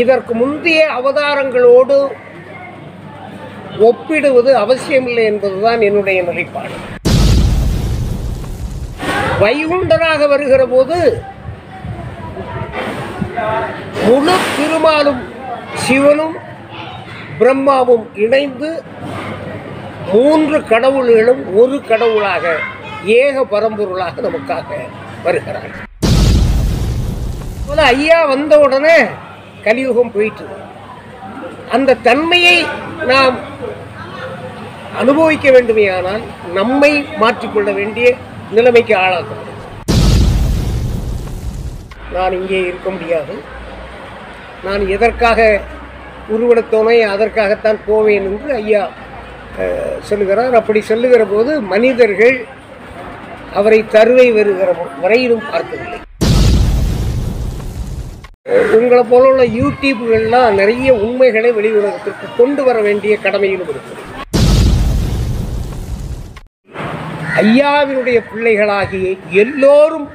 இதற்கு முந்தைய அவதாரங்களோடு ஒப்பிடுவது அவசியமில்லை என்பதுதான் என்னுடைய நிலைப்பாடு. வைகுண்டராக வருகிற போது முழு திருமாலும் சிவனும் பிரம்மாவும் இணைந்து மூன்று கடவுள்களும் ஒரு கடவுளாக ஏக பரம்பொருளாக நமக்காக வருகிறார். ஐயா வந்த உடனே கலியுகம் போயிட்டு அந்த தன்மையை நாம் அனுபவிக்க வேண்டுமையானால் நம்மை மாற்றிக்கொள்ள வேண்டிய நிலைமைக்கு ஆளாகும். நான் இங்கே இருக்க முடியாது, நான் எதற்காக உருவெடுத்தோனே அதற்காகத்தான் போவேன் என்று ஐயா சொல்லுகிறார். அப்படி சொல்லுகிற போது மனிதர்கள் அவரை தருவை வருகிற வரையிலும் பார்க்கவில்லை. உங்களை போல உள்ள யூடியூப்கள்லாம் நிறைய உண்மைகளை வெளி உலகத்திற்கு கொண்டு வர வேண்டிய கடமையிலும் இருக்கிறது. ஐயாவினுடைய பிள்ளைகளாகிய எல்லோரும்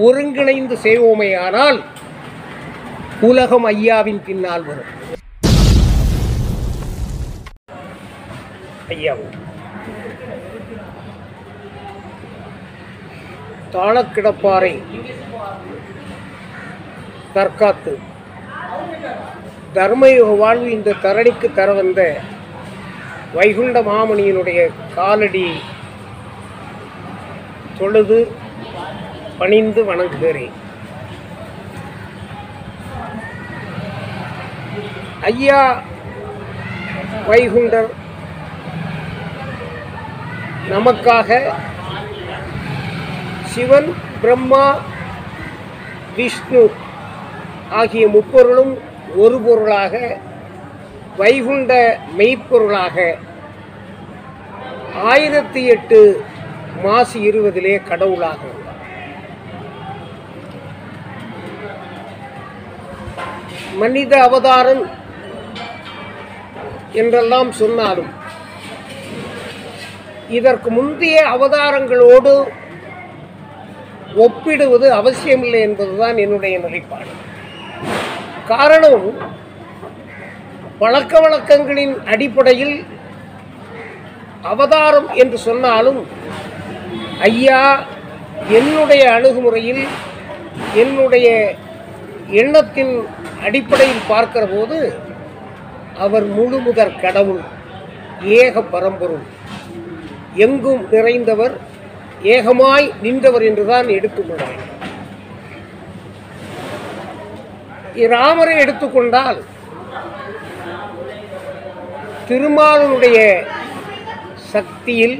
ஒருங்கிணைந்து செய்வோமேயானால் உலகம் ஐயாவின் பின்னால் வரும். ஐயாவும் தாளக்கிடப்பாறை தற்காத்து தர்மயுக வாழ்வு இந்த தரணிக்கு தர வந்த வைகுண்ட மாமணியினுடைய காலடி தொழுது பணிந்து வணங்குகிறேன். ஐயா வைகுண்டர் நமக்காக சிவன் பிரம்மா விஷ்ணு ஆகிய முப்பொருளும் ஒரு பொருளாக வைகுண்ட மெய்ப்பொருளாக 1008 மாசி 20 கடவுளாக உள்ளார். மனித அவதாரம் என்றெல்லாம் சொன்னாலும் இதற்கு முந்தைய அவதாரங்களோடு ஒப்பிடுவது அவசியமில்லை என்பதுதான் என்னுடைய நிலைப்பாடு. காரணம், பழக்க வழக்கங்களின் அடிப்படையில் அவதாரம் என்று சொன்னாலும் ஐயா என்னுடைய அணுகுமுறையில் என்னுடைய எண்ணத்தின் அடிப்படையில் பார்க்கிற போது அவர் முழுமுதற் கடவுள், ஏக பரம்பொருள், எங்கும் நிறைந்தவர், ஏகமாய் நின்றவர் என்றுதான் எடுத்துக்கொண்டார். ராமரை எடுத்துக்கொண்டால் திருமாலுடைய சக்தியில்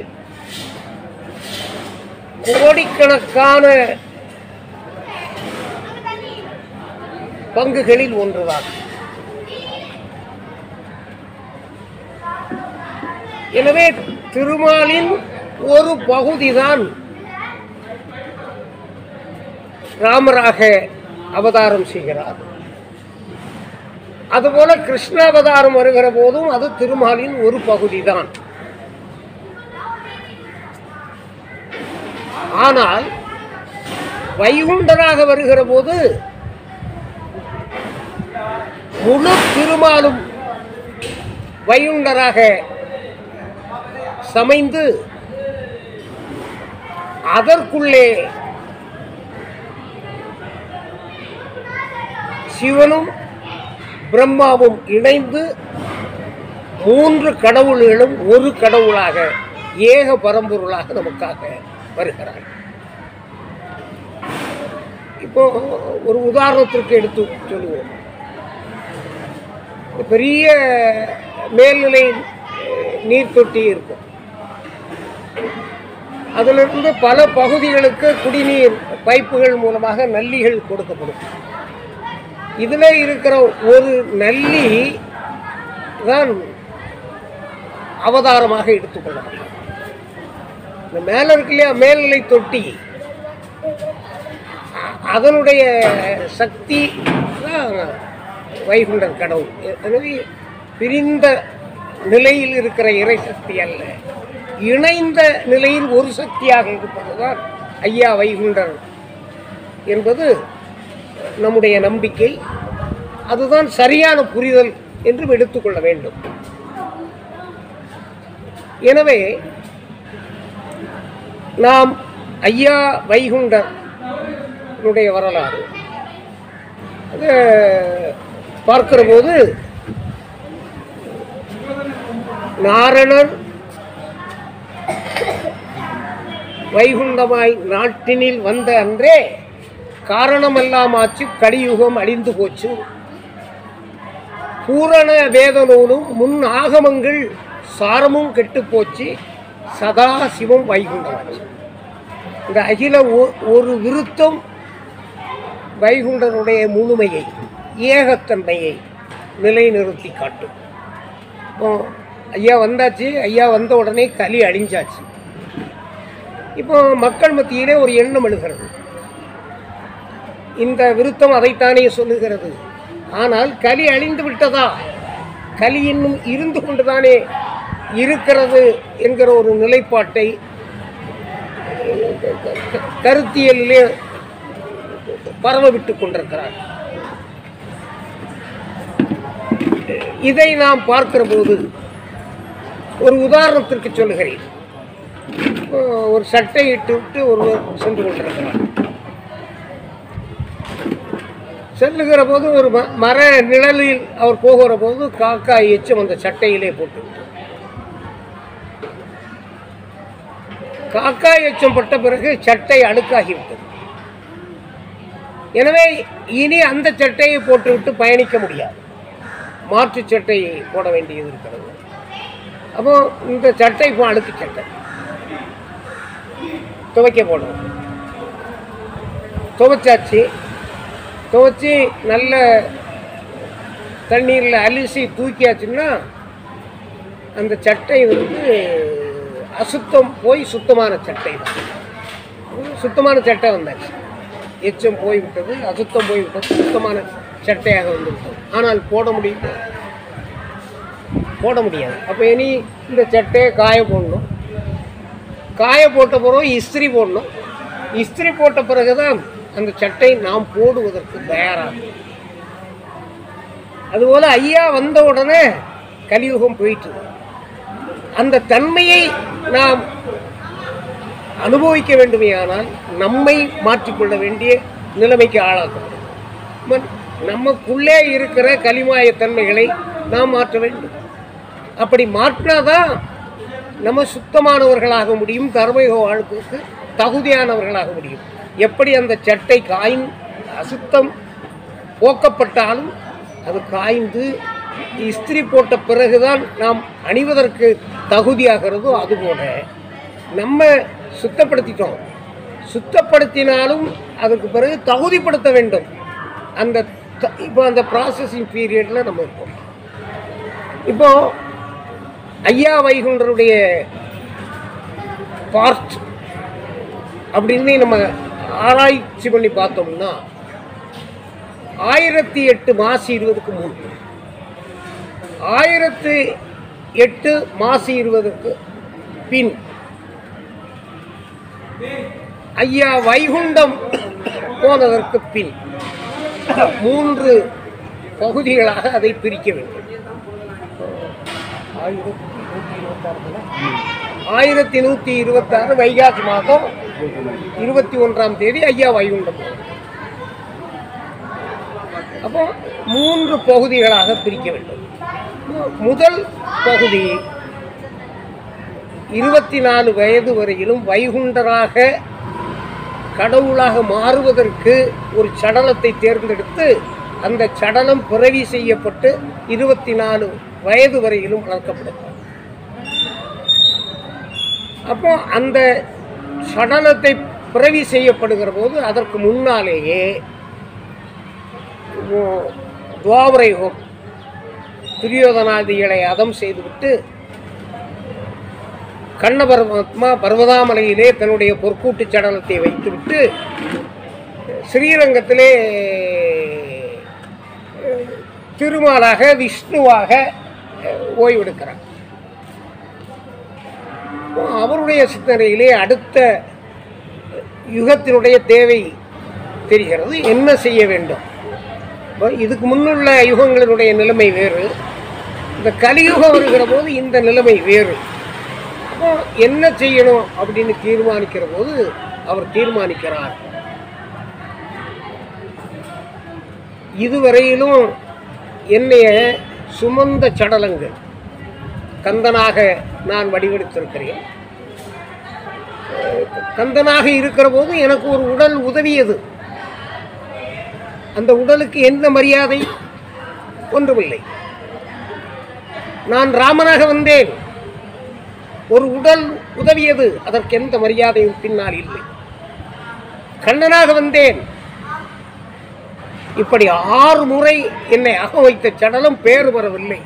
கோடிக்கணக்கான பங்குகளில் ஒன்றுதான். எனவே திருமாலின் ஒரு பகுதிதான் ராமராக அவதாரம் செய்கிறார். அதுபோல கிருஷ்ண அவதாரம் வருகிற போதும் அது திருமாலின் ஒரு பகுதிதான். ஆனால் வைகுண்டராக வருகிற போது முழு திருமாலும் வைகுண்டராக சமைந்து அதற்குள்ளே சிவனும் பிரம்மாவும் இணைந்து மூன்று கடவுள்களும் ஒரு கடவுளாக ஏக பரம்பொருளாக நமக்காக வருகிறார். இப்போ ஒரு உதாரணத்திற்கு எடுத்து சொல்லுவோம். பெரிய மேல்நிலை நீர் தொட்டி இருக்கும். அதிலிருந்து பல பகுதிகளுக்கு குடிநீர் பைப்புகள் மூலமாக நல்லிகள் கொடுக்கப்படும். இதில் இருக்கிற ஒரு நல்லி தான் அவதாரமாக எடுத்துக்கொள்ளலாம். இந்த மேலே இருக்கு இல்லையா மேல்நிலை தொட்டி, அதனுடைய சக்தி தான் வைகுண்டர் கடவுள். எனவே பிரிந்த நிலையில் இருக்கிற இறை சக்தி அல்ல, இணைந்த நிலையில் ஒரு சக்தியாக இருப்பதுதான் ஐயா வைகுண்டர் என்பது நம்முடைய நம்பிக்கை. அதுதான் சரியான புரிதல் என்று எடுத்துக்கொள்ள வேண்டும். எனவே நாம் ஐயா வைகுண்டனுடைய வரலாறு பார்க்கிற போது நாரணர் வைகுண்டமாய் நாட்டினில் வந்த அன்றே காரணமெல்லாம் ஆச்சு, கலியுகம் அழிந்து போச்சு, பூரண வேத நூலும் முன் ஆகமங்கள் சாரமும் கெட்டு போச்சு, சதா சிவம் வைகுண்டமாச்சு. இந்த அகில ஒரு விருத்தம் வைகுண்டனுடைய முழுமையை ஏகத்தன்மையை நிலைநிறுத்தி காட்டும். இப்போ ஐயா வந்தாச்சு, ஐயா வந்த உடனே கலி அழிஞ்சாச்சு. இப்போ மக்கள் மத்தியிலே ஒரு எண்ணம் எழுகிறது, இந்த விருத்தம் அதைத்தானே சொல்லுகிறது. ஆனால் கலி அழிந்து விட்டதா, கலி இன்னும் இருந்து கொண்டுதானே இருக்கிறது என்கிற ஒரு நிலைப்பாட்டை கருத்தியலிலே பரவ விட்டுக் கொண்டிருக்கிறார். இதை நாம் பார்க்கிற போது ஒரு உதாரணத்திற்கு சொல்லுகிறேன். ஒரு சட்டை இட்டு விட்டு ஒருவர் சென்று கொண்டிருக்கிறார். செல்லுகிற போது ஒரு மர நிழலில் அவர் போகிற போது காக்கா எச்சம் அந்த சட்டையிலே போட்டு, காக்கா எச்சம் பட்ட பிறகு சட்டை அழுக்காகிவிட்டது. எனவே இனி அந்த சட்டையை போட்டுவிட்டு பயணிக்க முடியாது, மாற்று சட்டை போட வேண்டியது இருக்கிறது. அப்போ இந்த சட்டை இப்போ அழுக்கு சட்டை, துவைக்க போடணும். துவைச்சாச்சு, துவைச்சி நல்ல தண்ணீரில் அலிசி தூக்கியாச்சுன்னா அந்த சட்டை அசுத்தம் போய் சுத்தமான சட்டை தான். சுத்தமான சட்டை வந்தாச்சு, எச்சம் போய்விட்டது, அசுத்தம் போய்விட்டது, சுத்தமான சட்டையாக வந்துவிட்டது. ஆனால் போட முடியுமா? போட முடியாது. அப்போ இனி இந்த சட்டையை காய போடணும். காய போட்ட பிறகு இஸ்திரி போடணும். இஸ்திரி போட்ட பிறகுதான் அந்த சட்டை நாம் போடுவதற்கு தயாராகும். அதுபோல ஐயா வந்த உடனே கலியுகம் போயிட்டு அந்த தன்மையை நாம் அனுபவிக்க வேண்டுமையானால் நம்மை மாற்றிக்கொள்ள வேண்டிய நிலைமைக்கு ஆளாக்கப்படும். நமக்குள்ளே இருக்கிற கலிமாய தன்மைகளை நாம் மாற்ற வேண்டும். அப்படி மாற்றினாதான் நம்ம சுத்தமானவர்களாக முடியும், தர்மயுக வாழ்க்கைக்கு தகுதியானவர்களாக முடியும். எப்படி அந்த சட்டை அசுத்தம் போக்கப்பட்டாலும் அது காய்ந்து இஸ்திரி போட்ட பிறகுதான் நாம் அணிவதற்கு தகுதியாகிறதோ, அதுபோல நம்ம சுத்தப்படுத்திட்டோம், சுத்தப்படுத்தினாலும் அதுக்கு பிறகு தகுதிப்படுத்த வேண்டும். இப்போ அந்த ப்ராசஸிங் பீரியடில் நம்ம இருக்கோம். இப்போ ஐயா வைகுண்டருடைய பார்ட் அப்படின்னு நம்ம ஆராய்ச்சி பண்ணி பார்த்தோம்னா 1008 மாசி 20க்கு முன், 1008 மாசி 20க்கு பின் ஐயா வைகுண்டம் போனதற்கு பின் 3 பகுதிகளாக அதை பிரிக்க வேண்டும். 1126 வைகாசி மாதம் 21ஆம் தேதி ஐயா வைகுண்டம். அப்போ 3 பகுதிகளாக பிரிக்க வேண்டும். முதல் பகுதி 24 வயது வரையிலும் வைகுண்டராக கடவுளாக மாறுவதற்கு ஒரு சடலத்தை தேர்ந்தெடுத்து அந்த சடலம் பிறவி செய்யப்பட்டு 24 வயது வரையிலும் வளர்க்கப்படும். அப்போ அந்த சடலத்தை பிறவி செய்யப்படுகிற போது அதற்கு முன்னாலேயே துவாபர யுகம் துரியோதனாதிகளை அதம் செய்துவிட்டு கண்ண பரமாத்மா பர்வதாமலையிலே தன்னுடைய பொற்கூட்டு சடலத்தை வைத்துவிட்டு ஸ்ரீரங்கத்திலே திருமாலாக விஷ்ணுவாக ஓய்வெடுக்கிறார். அவருடைய சிந்தனையிலே அடுத்த யுகத்தினுடைய தேவை தெரிகிறது. என்ன செய்ய வேண்டும்? இதுக்கு முன்னுள்ள யுகங்களினுடைய நிலைமை வேறு, இந்த கலியுகம் வருகிற போது இந்த நிலைமை வேறு. அப்போ என்ன செய்யணும் அப்படின்னு தீர்மானிக்கிற போது அவர் தீர்மானிக்கிறார். இதுவரையிலும் என்னைய சுமந்த சடலங்கள் கந்தனாக நான் வடிவெடுத்திருக்கிறேன். கந்தனாக இருக்கிற போது எனக்கு ஒரு உடல் உதவியது. அந்த உடலுக்கு என்ன மரியாதை? ஒன்றுமில்லை. நான் ராமனாக வந்தேன், ஒரு உடல் உதவியது, அதற்கு எந்த மரியாதையும் பின்னால் இல்லை. கண்ணனாக வந்தேன், இப்படி 6 முறை என்னை அக வைத்த சடலம் பேறு பெறவில்லை.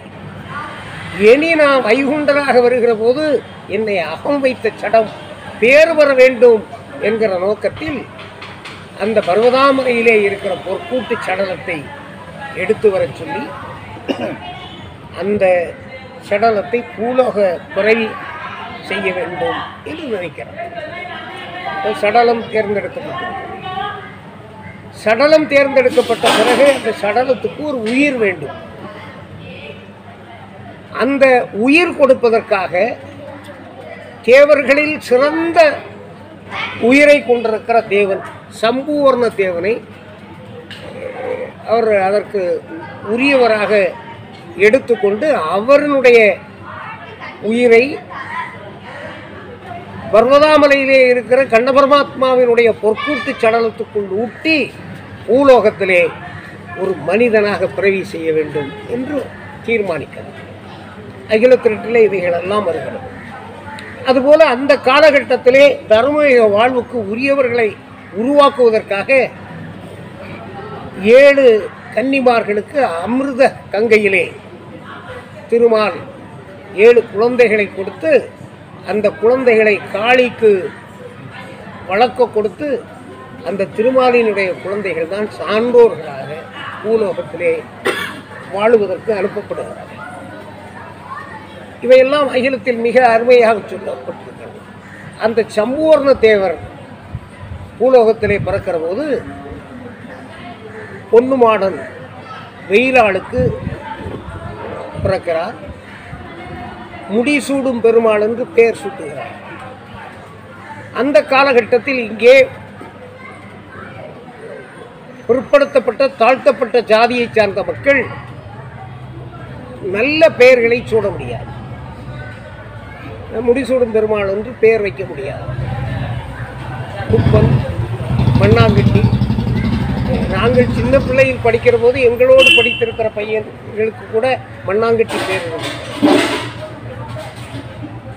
இனி நான் வைகுண்டராக வருகிற போது என்னை அகம் வைத்த சடம் பேறு பெற வேண்டும் என்கிற நோக்கத்தில் அந்த பர்வதாமலையிலே இருக்கிற பொற்கூட்டு சடலத்தை எடுத்து வர சொல்லி அந்த சடலத்தை பூலோக பிறவி செய்ய வேண்டும் என்று நினைக்கிறார். சடலம் தேர்ந்தெடுக்கப்பட்டது. சடலம் தேர்ந்தெடுக்கப்பட்ட பிறகு அந்த சடலத்துக்கு ஒரு உயிர் வேண்டும். அந்த உயிர் கொடுப்பதற்காக தேவர்களில் சிறந்த உயிரை கொண்டிருக்கிற தேவன் சம்பூர்ண தேவனை அவர் அதற்கு உரியவராக எடுத்துக்கொண்டு அவருடைய உயிரை பர்வதாமலையிலே இருக்கிற கண்ண பரமாத்மாவினுடைய பொற்கூட்டு சடலத்துக்குள் ஊட்டி பூலோகத்திலே ஒரு மனிதனாக பிறவி செய்ய வேண்டும் என்று தீர்மானிக்கிறார். அகிலத்திரட்டிலே இவைகளெல்லாம் வருகிறது. அதுபோல அந்த காலகட்டத்திலே தர்மயுக வாழ்வுக்கு உரியவர்களை உருவாக்குவதற்காக 7 கன்னிமார்களுக்கு அமிர்த கங்கையிலே திருமால் 7 குழந்தைகளை கொடுத்து அந்த குழந்தைகளை காளிக்கு வளர்க்க கொடுத்து அந்த திருமாலினுடைய குழந்தைகள் தான் சான்றோர்களாக பூலோகத்திலே வாழுவதற்கு அனுப்பப்படுகிறார்கள். இவையெல்லாம் அகிலத்தில் மிக அருமையாக சொல்லப்பட்டிருக்கிறது. அந்த சம்பூர்ண தேவர் பூலோகத்திலே பிறக்கிற போது பொன்னுமாடன் வெயிலாளுக்கு பிறக்கிறார். முடிசூடும் பெருமாள் என்று பெயர் சூட்டுகிறார். அந்த காலகட்டத்தில் இங்கே பிற்படுத்தப்பட்ட தாழ்த்தப்பட்ட ஜாதியை சார்ந்த மக்கள் நல்ல பெயர்களை சூட முடியாது. முடிசூடும் பெருமாள் என்று பெயர் வைக்க முடியாது. குப்பன், மண்ணாங்கட்டி, நாங்கள் சின்ன பிள்ளையில் படிக்கிற போது எங்களோடு படித்திருக்கிற பையன்களுக்கு கூட மண்ணாங்கட்டி பேர் இருக்கு.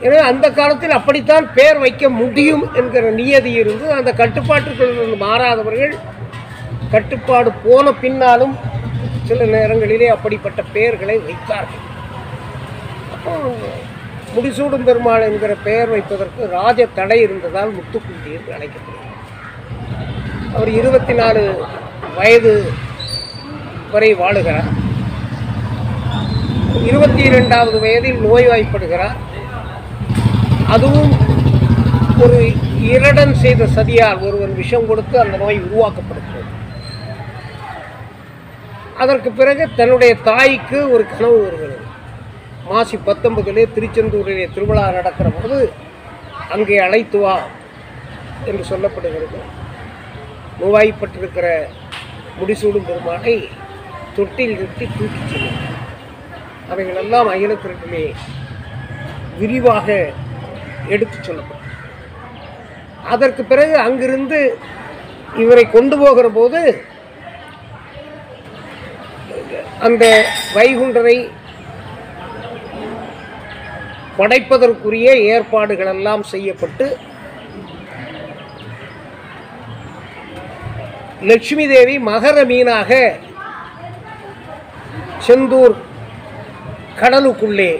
எனவே அந்த காலத்தில் அப்படித்தான் பெயர் வைக்க முடியும் என்கிற நியதி இருந்து அந்த கட்டுப்பாட்டுகளிலிருந்து மாறாதவர்கள் கட்டுப்பாடு போன பின்னாலும் சில நேரங்களிலே அப்படிப்பட்ட பெயர்களை வைத்தார்கள். அப்போ முடிசூடும் பெருமாள் என்கிற பெயர் வைப்பதற்கு ராஜ தடை இருந்ததால் முத்துக்குட்டி என்று அழைக்கப்படுகிறார். அவர் 24 வயது வரை வாழுகிறார். 22வது வயதில் நோய்வாய்ப்படுகிறார். அதுவும் ஒரு இரடன் செய்த சதியால் ஒருவன் விஷம் கொடுத்து அந்த நோய் உருவாக்கப்படுகிறது. அதற்கு பிறகு தன்னுடைய தாய்க்கு ஒரு கனவு வருகிறது. மாசி 19 திருச்செந்தூரிலே திருவிழா நடக்கிற போது அங்கே அழைத்து வா என்று சொல்லப்படுகிறது. நோய்வாய்ப்பட்டிருக்கிற முடிசூடும் பெருமாளை தொட்டில் நிறுத்தி தூக்கி செல்லும். அவைகளெல்லாம் அகிலத்திலே விரிவாக எடுத்து சொல்லப்படும். அதற்கு பிறகு அங்கிருந்து இவரை கொண்டு போகிற போது அந்த வைகுண்டரை படைப்பதற்குரிய ஏற்பாடுகள் எல்லாம் செய்யப்பட்டு லட்சுமி தேவி மகர மீனாக செந்தூர் கடலுக்குள்ளே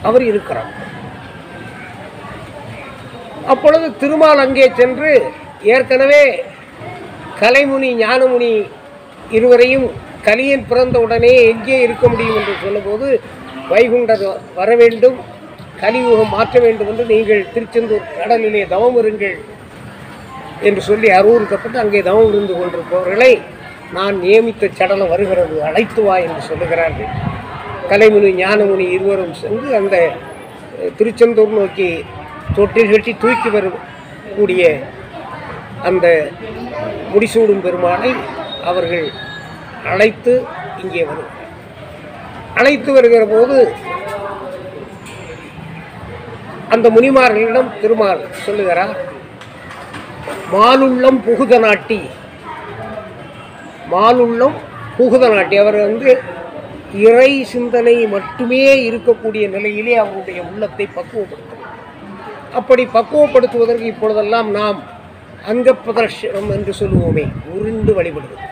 அவர் இருக்கிறார். அப்பொழுது திருமால் அங்கே சென்று ஏற்கனவே கலைமுனி ஞானமுனி இருவரையும் கலியன் பிறந்த உடனே எங்கே இருக்க முடியும் என்று சொன்னபோது வைகுண்டர் வர வேண்டும், கலியுகம் மாற்ற வேண்டும் என்று நீங்கள் திருச்செந்தூர் கடலிலே தவம் இருங்கள் என்று சொல்லி அறிவுறுத்தப்பட்டு அங்கே தவம் இருந்து கொண்டிருப்பவர்களை நான் நியமித்த சடலம் வருகிறது, அழைத்து வா என்று சொல்லுகிறார்கள். கலைமுனி ஞானமுனி இருவரும் சென்று அந்த திருச்செந்தூர் நோக்கி தொட்டில் கட்டி தூக்கி வரக்கூடிய அந்த முடிசூடும் பெருமானை அவர்கள் அழைத்து இங்கே வருகிறார். அழைத்து வருகிற போது அந்த முனிமார்களிடம் திருமால் சொல்லுகிறார், மாலுள்ளம் புகுத நாட்டி, மாலுள்ளம் புகுத நாட்டி. அவர் இறை சிந்தனை மட்டுமே இருக்கக்கூடிய நிலையிலே அவருடைய உள்ளத்தை பக்குவப்படுத்தும். அப்படி பக்குவப்படுத்துவதற்கு இப்பொழுதெல்லாம் நாம் அங்க பிரதர்ஷனம் என்று சொல்லுவோமே, உருண்டு வழிபடுவது.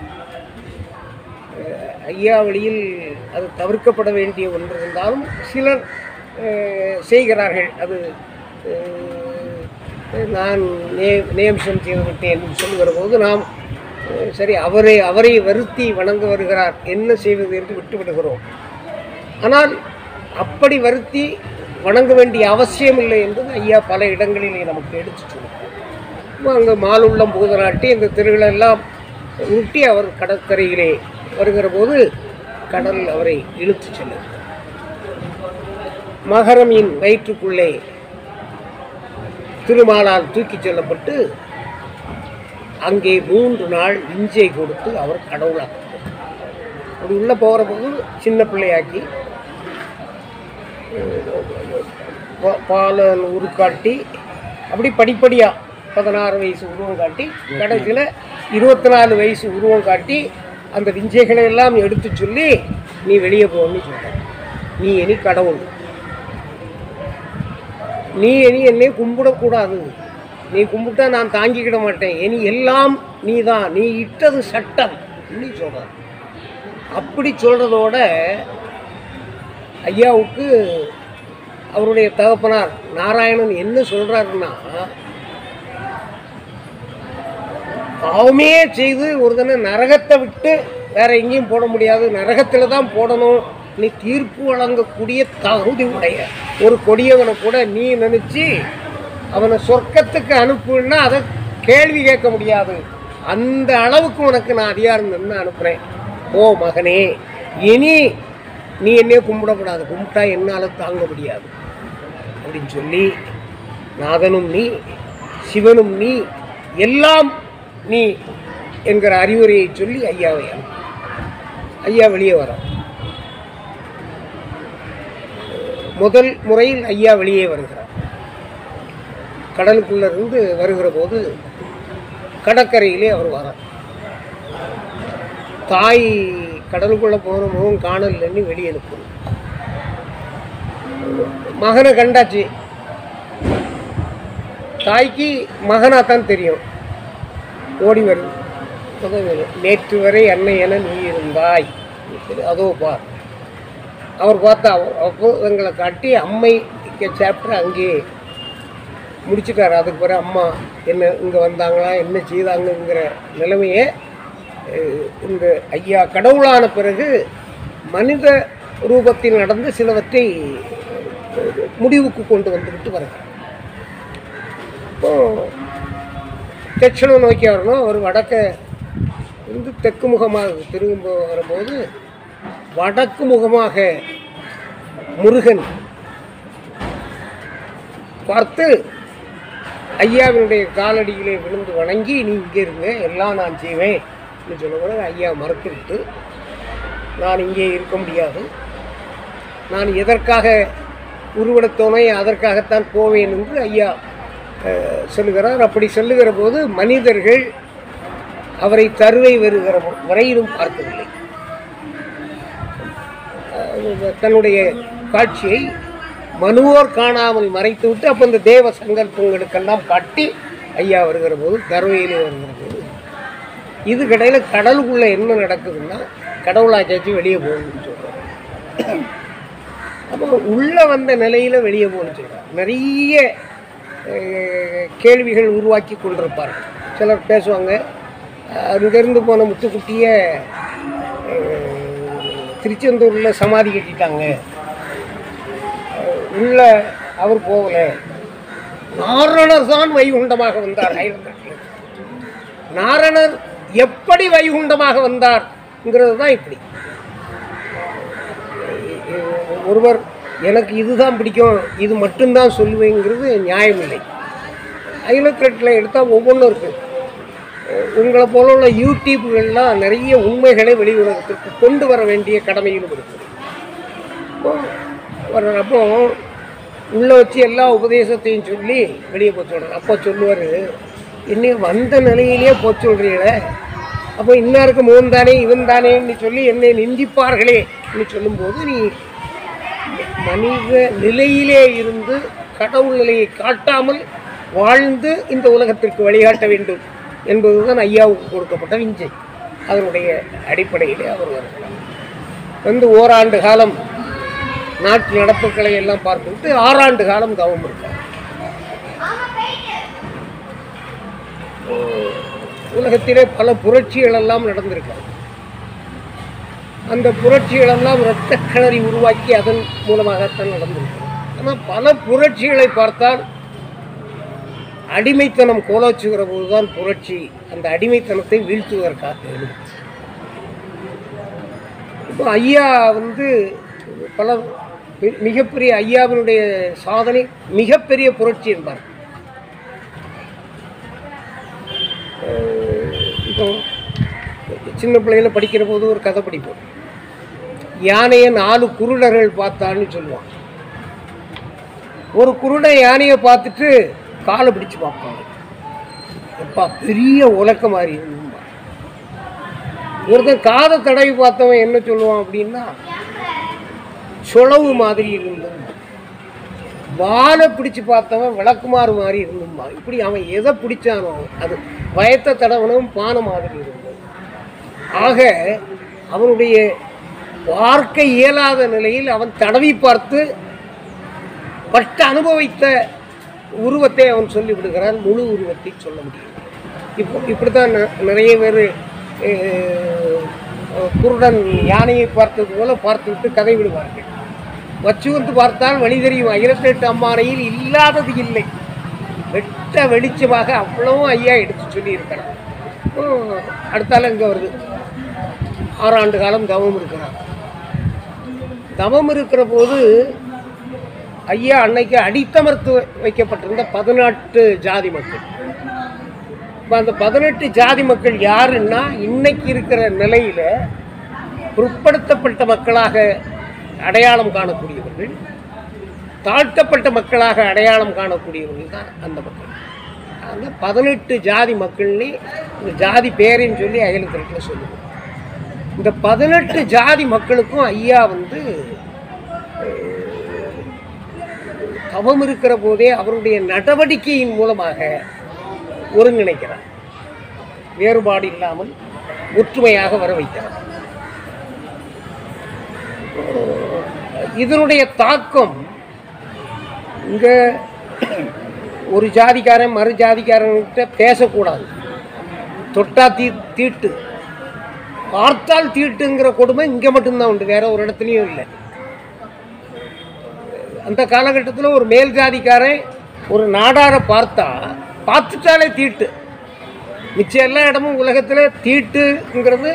ஐயா வழியில் அது தவிர்க்கப்பட வேண்டிய ஒன்று இருந்தாலும் சிலர் செய்கிறார்கள். அது நான் நேம்சம் செய்து விட்டேன் என்று சொல்லுகிற போது நாம் சரி அவரை வருத்தி வணங்க வருகிறார், என்ன செய்வது என்று விட்டுவிடுகிறோம். ஆனால் அப்படி வருத்தி வணங்க வேண்டிய அவசியம் இல்லை என்பது ஐயா பல இடங்களிலே நமக்கு எடுத்து சொல்லுவோம். அங்கே மாலுள்ளம் பூதநாட்டி இந்த திருவிழெல்லாம் உருட்டி அவர் கடற்கரையிலே வருகிற போது கடல் அவரை இழுத்து செல்லும். மகரமின் வயிற்றுக்குள்ளே திருமாலால் தூக்கி செல்லப்பட்டு அங்கே 3 நாள் விஞ்சை கொடுத்து அவர் கடவுளாக்க. அப்படி உள்ளே போகிற போது சின்ன பிள்ளையாக்கி பாலன் உருக்காட்டி அப்படி படிப்படியாக 16 வயசு உருவம் காட்டி கடைசியில் 24 வயசு உருவம் காட்டி அந்த விஞ்சைகளை எல்லாம் எடுத்து சொல்லி நீ வெளியே போன்னு சொல்ற, நீ இனி கடவுள், நீ இனி என்னை கும்பிடக்கூடாது, நீ கும்பிட்டா நான் தாங்கிக்கிட மாட்டேன், இனி எல்லாம் நீ தான், நீ இட்டது சட்டம் நீ சொல்ற. அப்படி சொல்றதோட ஐயாவுக்கு அவருடைய தகப்பனார் நாராயணன் என்ன சொல்றாருன்னா, பாவமே செய்து ஒரு தின நரகத்தை விட்டு வேற எங்கேயும் போட முடியாது, நரகத்தில் தான் போடணும், நீ தீர்ப்பு வழங்கக்கூடிய தகுதி உடைய ஒரு கொடியவனை கூட நீ நினைச்சு அவனை சொர்க்கத்துக்கு அனுப்புன்னா அதை கேள்வி கேட்க முடியாது, அந்த அளவுக்கு உனக்கு நான் அதிகாரம் நின்று அனுப்புகிறேன். ஓ மகனே, இனி நீ என்னையே கும்பிடக்கூடாது, கும்பிட்டா என்னால் தாங்க முடியாது அப்படின்னு சொல்லி நாதனும் நீ, சிவனும் நீ, எல்லாம் நீ என்கிற அறிவுரையை சொல்லி ஐயா வெளியே வர முதல் முறையில் ஐயா வெளியே வருகிறார். கடலுக்குள்ளிருந்து வருகிற போது கடற்கரையிலே அவர் வரார். தாய் கடலுக்குள்ளே போகிற முகம் காணலன்னு வெளியே அனுப்பணும். மகனை கண்டாச்சு, தாய்க்கு மகனாக தான் தெரியும், ஓடி வருது. நேற்று வரை அன்னை என நீ இருந்தாய், அதோ பார். அவர் பார்த்தா அற்புதங்களை காட்டி அம்மை சாப்டர் அங்கேயே முடிச்சுட்டார். அதுக்கு பிறகு அம்மா என்ன இங்கே வந்தாங்களா, என்ன செய்தாங்கங்கிற நிலைமையை இந்த ஐயா கடவுளான பிறகு மனித ரூபத்தில் நடந்து சிலவற்றை முடிவுக்கு கொண்டு வந்துவிட்டு வருகிறார். இப்போ தட்சிணம் நோக்கி வரணும். அவர் வடக்க இருந்து தெற்கு முகமாக திரும்ப வரும்போது வடக்கு முகமாக முருகன் பார்த்து ஐயாவினுடைய காலடியிலே விழுந்து வணங்கி நீ இங்கே இருங்க, எல்லாம் நான் செய்வேன் சொல்ல பிறகு ஐயா மறுத்துவிட்டு நான் இங்கே இருக்க முடியாது, நான் எதற்காக உருவெடுத்தோனே அதற்காகத்தான் போவேன் என்று ஐயா சொல்லுகிறார். அப்படி சொல்லுகிற போது மனிதர்கள் அவரை தருவை வருகிற வரையிலும் பார்க்கவில்லை. தன்னுடைய காட்சியை மனுவோர் காணாமல் மறைத்துவிட்டு அப்போ இந்த தேவ சங்கல்பங்களுக்கெல்லாம் காட்டி ஐயா வருகிற போது தருவையிலே வருகிற போது இது கடையில் கடலுக்குள்ளே என்ன நடக்குதுன்னா கடவுளாச்சாச்சு வெளியே போகணும்னு சொல்கிறார். அப்போ உள்ளே வந்த நிலையில் வெளியே போகணும்னு சொல்கிறார். நிறைய கேள்விகள் உருவாக்கி கொண்டிருப்பார்கள். சிலர் பேசுவாங்க, அங்கேருந்து போன முத்துக்குட்டியை திருச்செந்தூரில் சமாதி கட்டிட்டாங்க, உள்ள அவர் போகலை, நாரணர் தான் வைகுண்டமாக வந்தார். நாரணர் எப்படி வைகுண்டமாக வந்தார்ங்கிறது தான் இப்படி. ஒருவர் எனக்கு இதுதான் பிடிக்கும், இது மட்டும்தான் சொல்லுவேங்கிறது நியாயமில்லை. அகிலத்திரட்டில் எடுத்தால் ஒவ்வொன்றும் இருக்குது. உங்களை போல உள்ள யூடியூப்கள்லாம் நிறைய உண்மைகளை வெளியுலகத்திற்கு கொண்டு வர வேண்டிய கடமையிலும் இருக்குது. வர்றப்போ உள்ளே வச்சு எல்லா உபதேசத்தையும் சொல்லி வெளியே போய் சொல்கிறேன். அப்போ சொல்லுவார், என்னை வந்த நிலையிலே போய் சொல்கிறீங்களே, அப்போ இன்னாருக்கு மோன் தானே இவன் தானேன்னு சொல்லி என்னை நிந்திப்பார்களே என்று சொல்லும்போது, நீ மனித நிலையிலே இருந்து கடவுள் நிலையை காட்டாமல் வாழ்ந்து இந்த உலகத்திற்கு வழிகாட்ட வேண்டும் என்பதுதான் ஐயாவுக்கு கொடுக்கப்பட்ட விஞ்சை. அதனுடைய அடிப்படையிலே அவர் வந்து ஓராண்டு காலம் நாட்டு நடப்புகளை எல்லாம் பார்த்துவிட்டு 6 ஆண்டு காலம் தவம் இருக்கார். உலகத்திலே பல புரட்சிகள் எல்லாம் நடந்திருக்கிறது. அந்த புரட்சிகள் எல்லாம் இரத்த கிணறி உருவாக்கி அதன் மூலமாகத்தான் நடந்திருக்கிறது. ஆனால் பல புரட்சிகளை பார்த்தால் அடிமைத்தனம் கோலோச்சுகிற போதுதான் புரட்சி அந்த அடிமைத்தனத்தை வீழ்த்துவதற்காக. இப்போ ஐயா வந்து பல மிகப்பெரிய ஐயாவினுடைய சாதனை மிகப்பெரிய புரட்சி என்பார். இப்போ சின்ன பிள்ளைகளை படிக்கிற போது ஒரு கதை படிப்போம். யானையை 4 குருடர்கள் பார்த்தான்னு சொல்லுவான். ஒரு குருடன் யானையை பார்த்துட்டு காலை பிடிச்சு பார்ப்பாங்க. எப்பா பெரிய உலக்க மாதிரி இருந்தா. ஒருத்தன் காதை தடவி பார்த்தவன் என்ன சொல்லுவான் அப்படின்னா, சொலவு மாதிரி இருந்தது. வாழை பிடிச்சு பார்த்தவன் விளக்குமாறு மாதிரி இருந்துமா. இப்படி அவன் எதை பிடிச்சானோ அது பயத்தை தடவனும் பானை மாதிரி இருந்தது. ஆக அவனுடைய பார்க்க இயலாத நிலையில் அவன் தடவி பார்த்து பட்டு அனுபவித்த உருவத்தை அவன் சொல்லிவிடுகிறான். முழு உருவத்தை சொல்ல முடியும். இப்படித்தான் நிறைய பேர் குருடன் யானையை பார்த்தது போல பார்த்துவிட்டு கதை விடுவார்கள். வச்சு வந்து பார்த்தால் வழி தெரியும். 28 அம்மானையில் இல்லாதது இல்லை. வெட்ட வெளிச்சமாக அவ்வளவும் ஐயா எடுத்து சொல்லியிருக்கிறார். அடுத்தால இங்கே வருது 6 ஆண்டு காலம் தவம் இருக்கிறார். தவம் இருக்கிற போது ஐயா அன்னைக்கு அடித்தமர்த்து வைக்கப்பட்டிருந்த 18 ஜாதி மக்கள். இப்போ அந்த 18 ஜாதி மக்கள் யாருன்னா, இன்னைக்கு இருக்கிற நிலையில் பிற்படுத்தப்பட்ட மக்களாக அடையாளம் காணக்கூடியவர்கள், தாழ்த்தப்பட்ட மக்களாக அடையாளம் காணக்கூடியவர்கள் தான் அந்த மக்கள். அந்த 18 ஜாதி மக்கள்னே இந்த ஜாதி பேரைன்னு சொல்லி அகிலத்திரட்டில் சொல்லுவோம். இந்த 18 ஜாதி மக்களுக்கும் ஐயா வந்து தவம் இருக்கிற போதே அவருடைய நடவடிக்கையின் மூலமாக ஒருங்கிணைக்கிறார். வேறுபாடு இல்லாமல் ஒற்றுமையாக வர வைக்கிறார். இதனுடைய தாக்கம் இங்கே ஒரு ஜாதிக்காரன் மறு ஜாதிக்காரன்கிட்ட பேசக்கூடாது. தொட்டா தீட்டு, பார்த்தால் தீட்டுங்கிற கொடுமை இங்கே மட்டும்தான் உண்டு, வேற ஒரு இடத்துலையும் இல்லை. அந்த காலகட்டத்தில் ஒரு மேல் ஜாதிக்காரன் ஒரு நாடாரை பார்த்துட்டாலே தீட்டு. மிச்சம் எல்லா இடமும் உலகத்தில் தீட்டுங்கிறது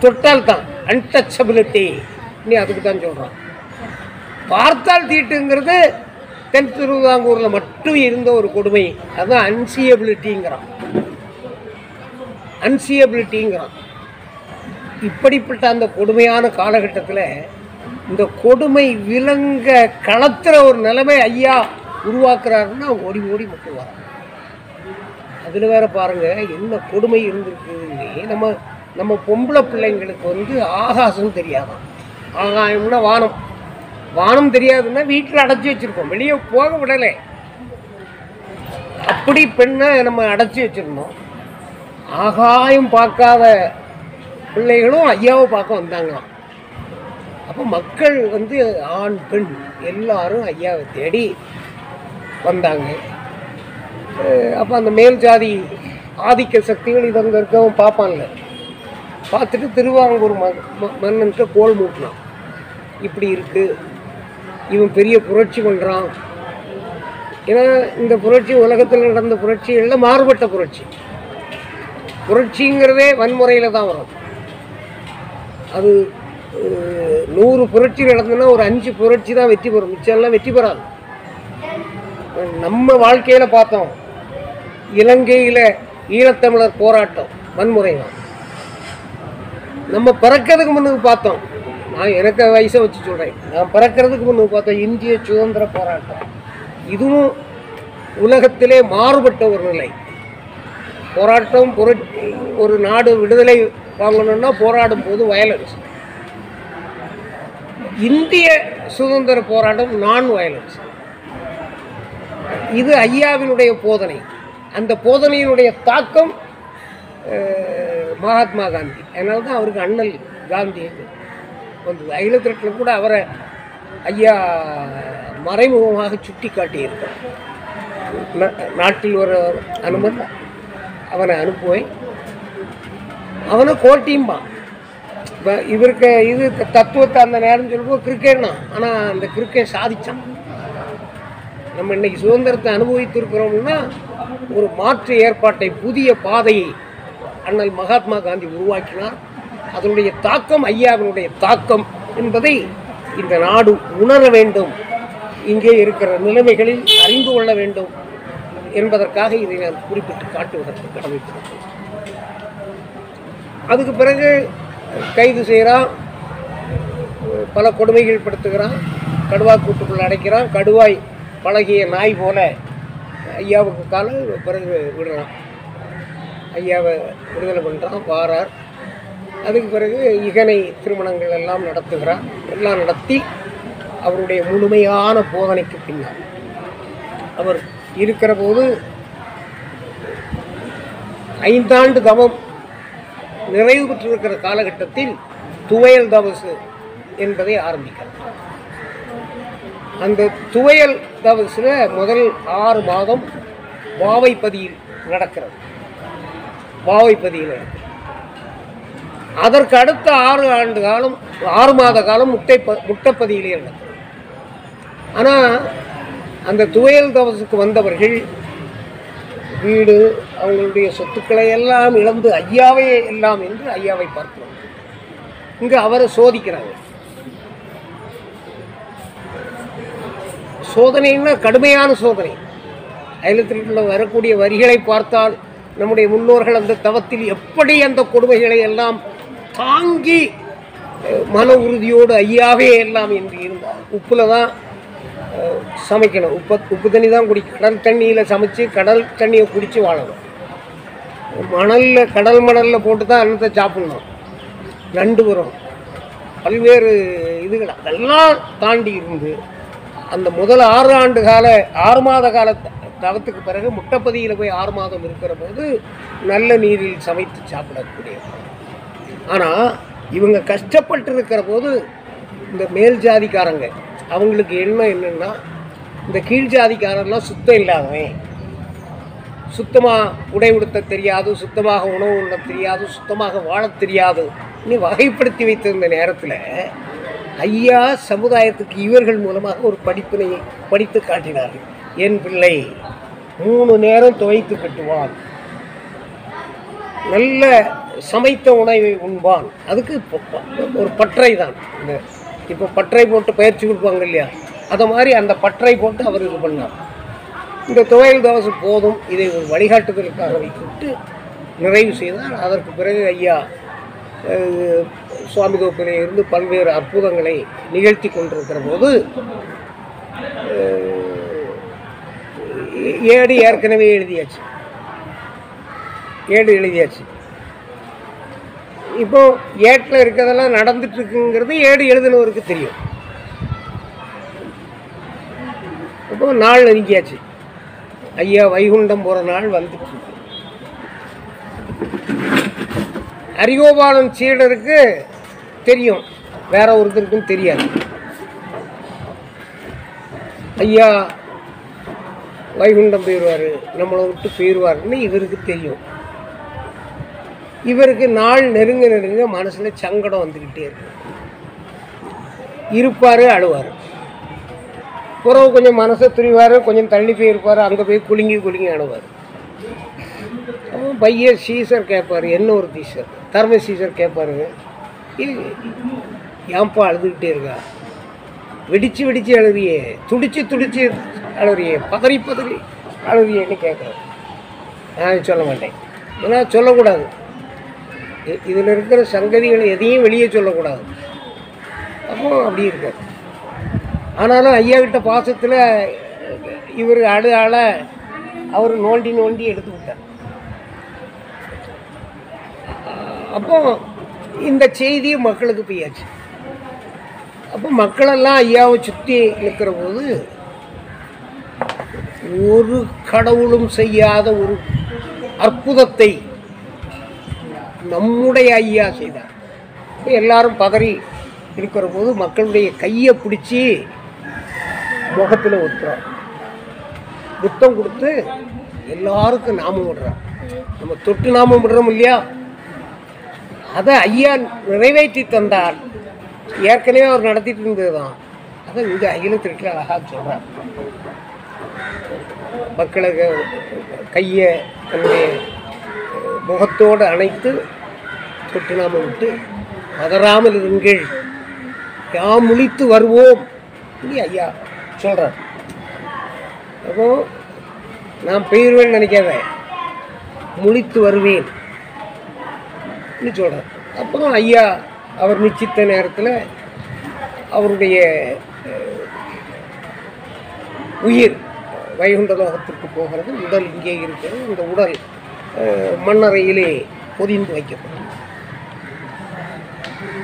தொட்டால் தான், அன்டச்சபிலிட்டி. நீ அதுக்கு தான் சொல்கிறான். பார்த்தால் தீட்டுங்கிறது தென் திருவிதாங்கூரில் மட்டும் இருந்த ஒரு கொடுமை. அதுதான் அன்சியபிலிட்டிங்கிறான். இப்படிப்பட்ட அந்த கொடுமையான காலகட்டத்தில் இந்த கொடுமை விலங்க களத்துற ஒரு நிலைமை ஐயா உருவாக்குறாருன்னா ஓடி ஓடி மக்கள் வராங்க. அதில் வேற பாருங்க என்ன கொடுமை இருந்திருக்கு. நம்ம பொம்பளை பிள்ளைங்களுக்கு வந்து ஆகாசம் தெரியாதான். ஆகாயம்னா வானம் தெரியாதுன்னா வீட்டில் அடைச்சி வச்சுருக்கோம், வெளியே போக விடலை. அப்படி பெண்ணை நம்ம அடைச்சி வச்சுருந்தோம். ஆகாயம் பார்க்காத பிள்ளைகளும் ஐயாவை பார்க்க வந்தாங்களாம். அப்போ மக்கள் வந்து ஆண் பெண் எல்லாரும் ஐயாவை தேடி வந்தாங்க. அப்போ அந்த மேல் ஜாதி ஆதிக்க சக்திகள் இது அங்கே இருக்கவும் பார்ப்பான்ல, பார்த்துட்டு திருவாங்கூர் மன்னன்கிட்ட கோல் மூட்டினான். இப்படி இருக்குது, இவன் பெரிய புரட்சி பண்ணுறான். ஏன்னா இந்த புரட்சி உலகத்தில் நடந்த புரட்சிகளில் மாறுபட்ட புரட்சி. புரட்சிங்கிறதே வன்முறையில் தான் வரும். அது 100 புரட்சி நடந்ததுன்னா ஒரு 5 புரட்சி தான் வெற்றி பெறும், மிச்சம்லாம் வெற்றி பெறாது. நம்ம வாழ்க்கையில் பார்த்தோம், இலங்கையில் ஈழத்தமிழர் போராட்டம் வன்முறை தான். நம்ம பிறக்கிறதுக்கு முன்னுக்கு பார்த்தோம், நான் எனக்கு வயசை வச்சு சொல்கிறேன், நான் பிறக்கிறதுக்கு முன்னுக்கு பார்த்தோம் இந்திய சுதந்திர போராட்டம். இதுவும் உலகத்திலே மாறுபட்ட ஒரு நிலை. போராட்டம் ஒரு நாடு விடுதலை வாங்கணும்னா போராடும் போது வயலன்ஸ். இந்திய சுதந்திர போராட்டம் நான் வயலன்ஸ். இது ஐயாவினுடைய போதனை. அந்த போதனையினுடைய தாக்கம் மகாத்மா காந்தி. அதனால தான் அவருக்கு அண்ணல் காந்தி வந்தது. அகிலத்திரட்டில் கூட அவரை ஐயா மறைமுகமாக சுட்டி காட்டியிருக்கார். நாட்டில் ஒரு அனுமதி அவனை அனுப்புவேன், அவனை கோட்டியும்பான். இப்போ இவருக்கு இது தத்துவத்தை அந்த நேரம் சொல்லும்போது கிரிக்கெட்னா, ஆனால் அந்த கிரிக்கெட் சாதித்தான். நம்ம இன்னைக்கு சுதந்திரத்தை அனுபவித்திருக்கிறோம்னா ஒரு மாற்று ஏற்பாட்டை, புதிய பாதையை அண்ணல் மகாத்மா காந்தி உருவாக்கினார். அதனுடைய தாக்கம் ஐயாவினுடைய தாக்கம் என்பதை இந்த நாடு உணர வேண்டும், இங்கே இருக்கிற நிலைமைகளில் அறிந்து கொள்ள வேண்டும் என்பதற்காக இதை நான் குறிப்பிட்டு காட்டுவதற்கு கடமைப்பட்டேன். அதுக்கு பிறகு கைது செய்கிறான், பல கொடுமைகள் படுத்துகிறான், கடுவாய் கூட்டுக்குள்ள அடைக்கிறான். கடுவாய் பழகிய நாய் போல ஐயாவுக்கு காலம் பிறகு விடுறான். ஐயாவை விடுதலை பண்ணுறான், வாரார். அதுக்கு பிறகு இகனை திருமணங்கள் எல்லாம் நடத்துகிறார். எல்லாம் நடத்தி அவருடைய முழுமையான போதனைக்கு பின்னால் அவர் இருக்கிற போது 5 ஆண்டு தவம் நிறைவு பெற்றிருக்கிற காலகட்டத்தில் துவையல் தவசு என்பதை ஆரம்பிக்கிறார். அந்த துவையல் தவசில் முதல் 6 மாதம் வாவைப்பதியில் நடக்கிறது. வாவைப்பதியில் அதற்கு அடுத்த 6 மாத காலம் முட்டைப்பதியிலே நடக்கிறது. ஆனால் அந்த துவையல் தவசுக்கு வந்தவர்கள் வீடு, அவங்களுடைய சொத்துக்களை எல்லாம் இழந்து ஐயாவே எல்லாம் என்று ஐயாவை பார்க்கிறோம். இங்கே அவரை சோதிக்கிறாங்க. சோதனைன்னா கடுமையான சோதனை. அயலத்தில் வரக்கூடிய வரிகளை பார்த்தால் நம்முடைய முன்னோர்கள் அந்த தவத்தில் எப்படி அந்த கொடுமைகளை எல்லாம் தாங்கி மன உறுதியோடு ஐயாவே எல்லாம் என்று இருந்தார். உப்பில் தான் சமைக்கணும், உப்பு தண்ணி தான் குடிக்கணும், கடல் தண்ணியில் சமைச்சு கடல் தண்ணியை குடித்து வாழணும். கடல் மணலில் போட்டு தான் அன்னத்தை சாப்பிடணும். நண்டு வரும், பல்வேறு இதுகள் அதெல்லாம் தாண்டி இருந்து அந்த முதல் 6 மாத கால தவத்துக்கு பிறகு முட்டைப்பதியில் போய் 6 மாதம் இருக்கிற போது நல்ல நீரில் சமைத்து சாப்பிடக்கூடிய. ஆனால் இவங்க கஷ்டப்பட்டு இருக்கிற போது இந்த மேல் ஜாதிக்காரங்க அவங்களுக்கு என்னன்னா இந்த கீழ் ஜாதிக்காரர்லாம் சுத்தம் இல்லாதவன், சுத்தமாக உடை உடுத்த தெரியாது, சுத்தமாக உணவு உண்ண தெரியாது, சுத்தமாக வாழ தெரியாது நீ வகைப்படுத்தி வைத்திருந்த நேரத்தில் ஐயா சமுதாயத்துக்கு இவர்கள் மூலமாக ஒரு படிப்பினை படித்து காட்டினார்கள். என் பிள்ளை 3 நேரம் துவைத்து கட்டுவான், நல்ல சமைத்த உணவை உண்பான். அதுக்கு ஒரு பற்றை தான், இந்த இப்போ பற்றை போட்டு பயிற்சி கொடுப்பாங்க இல்லையா, அதை மாதிரி அந்த பற்றை போட்டு அவர் இது பண்ணார். இந்த துவையல் தவசு போதும், இதை ஒரு வழிகாட்டுதலுக்காக வைத்துவிட்டு நிறைவு செய்தார். அதற்கு பிறகு ஐயா சுவாமி தோப்பிலே இருந்து பல்வேறு அற்புதங்களை நிகழ்த்தி கொண்டிருக்கிற போது ஏடு ஏற்கனவே எழுதியாச்சு. இப்போ ஏட்டில் இருக்கிறதெல்லாம் நடந்துட்டு இருக்குங்கிறது ஏடு எழுதினவருக்கு தெரியும். இப்போ நாள் நெருங்கியாச்சு, ஐயா வைகுண்டம் போகிற நாள் வந்துட்டு. ஹரிகோபாலன் சீடருக்கு தெரியும், வேற ஒருத்தருக்கும் தெரியாது. ஐயா வைகுண்டம் போயிடுவார், நம்மளை விட்டு போயிடுவார்னு இவருக்கு தெரியும். இவருக்கு நாள் நெருங்க மனசில் சங்கடம் வந்துக்கிட்டே இருக்கு. இருப்பார், அழுவார். புறவு கொஞ்சம் மனசை துரிவார், கொஞ்சம் தள்ளி போயிருப்பார், அங்கே போய் குலுங்கி அழுவார். அப்போ பைய சீசர் கேட்பார், என்ன ஒரு டீச்சர் தர்ம சீசர் கேட்பாரு, ஏன்பா அழுதுகிட்டே இருக்கா, வெடிச்சு வெடிச்சு அழுறியே, துடிச்சு துடிச்சு அழுறியே, பதறி பதறி அழுறியேன்னு கேட்குறேன். நான் சொல்ல மாட்டேன், ஏன்னா சொல்லக்கூடாது. இதில் இருக்கிற சங்கதிகளை எதையும் வெளியே சொல்லக்கூடாது. அப்போ அப்படி இருக்காது. ஆனாலும் ஐயா கிட்ட பாசத்தில் இவர் ஆள அவர் நோண்டி நோண்டி எடுத்து விட்டார். அப்போ இந்த செய்தியை மக்களுக்கு போயாச்சு. அப்போ மக்களெல்லாம் ஐயாவை சுற்றி நிற்கிற போது ஒரு கடவுளும் செய்யாத ஒரு அற்புதத்தை நம்முடைய ஐயா செய்தார். எல்லாரும் பதறி இருக்கிற போது மக்களுடைய கையை பிடிச்சி முகத்தில் ஊற்றுறோம், புத்தம் கொடுத்து எல்லாருக்கும் நாமம் விடுறோம். நம்ம தொட்டு நாமம் விடுறோம் இல்லையா, அதை ஐயா நிறைவேற்றி தந்தார். ஏற்கனவே அவர் நடத்திட்டு இருந்தது தான். அதை இங்கே அகிலத்திற்கு அழகாக சொல்கிறார். மக்களுக்கு கையை தன்னுடைய முகத்தோடு அணைத்து தொட்டு நாம விட்டு பதறாமல் இருங்கள், யாம் முழித்து வருவோம் ஐயா சொல்கிறார். அப்போ நான் பெயர்வேன்னு நினைக்காத, முழித்து வருவேன் சொல்கிறார். அப்புறம் ஐயா அவர் நிச்சயித்த நேரத்தில் அவருடைய உயிர் வைகுண்ட லோகத்திற்கு போகிறது. உடல் இங்கே இருக்கிறது. இந்த உடல் மண்ணறையிலே பொதிந்து வைக்கப்படும்.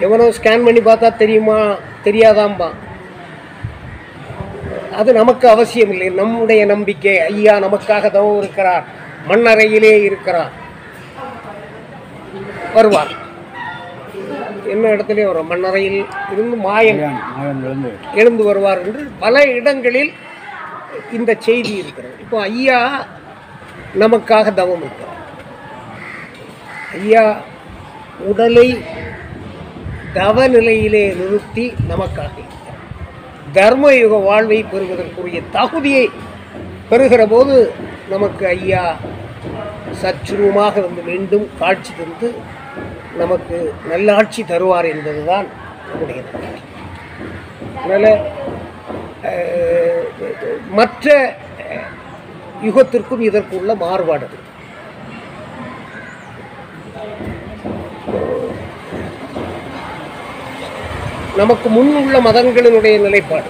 எவனோ ஸ்கேன் பண்ணி பார்த்தா தெரியுமா தெரியாதாம்பா, அது நமக்கு அவசியம் இல்லை. நம்முடைய நம்பிக்கை ஐயா நமக்காக தவம் இருக்கிறார், மண்ணறையிலே இருக்கிறார், வருவார். என்ன இடத்துலையும் வரும், மண்ணறையில் இருந்து மாயன் எழுந்து வருவார் என்று பல இடங்களில் இந்த செய்தி இருக்கிறது. இப்போ ஐயா நமக்காக தவம் இருக்கிறார். ஐயா உடலை தவ நிலையிலே நிறுத்தி நமக்காக தர்மயுக வாழ்வை பெறுவதற்குரிய தகுதியை பெறுகிற போது நமக்கு ஐயா சச்சுருவமாக வந்து மீண்டும் காட்சி தந்து நமக்கு நல்லாட்சி தருவார் என்பதுதான் நம்முடைய நம்பிக்கை. அதனால் மற்ற யுகத்திற்கும் இதற்குள்ள மாறுபாடு. நமக்கு முன்னுள்ள மதங்களினுடைய நிலைப்பாடு,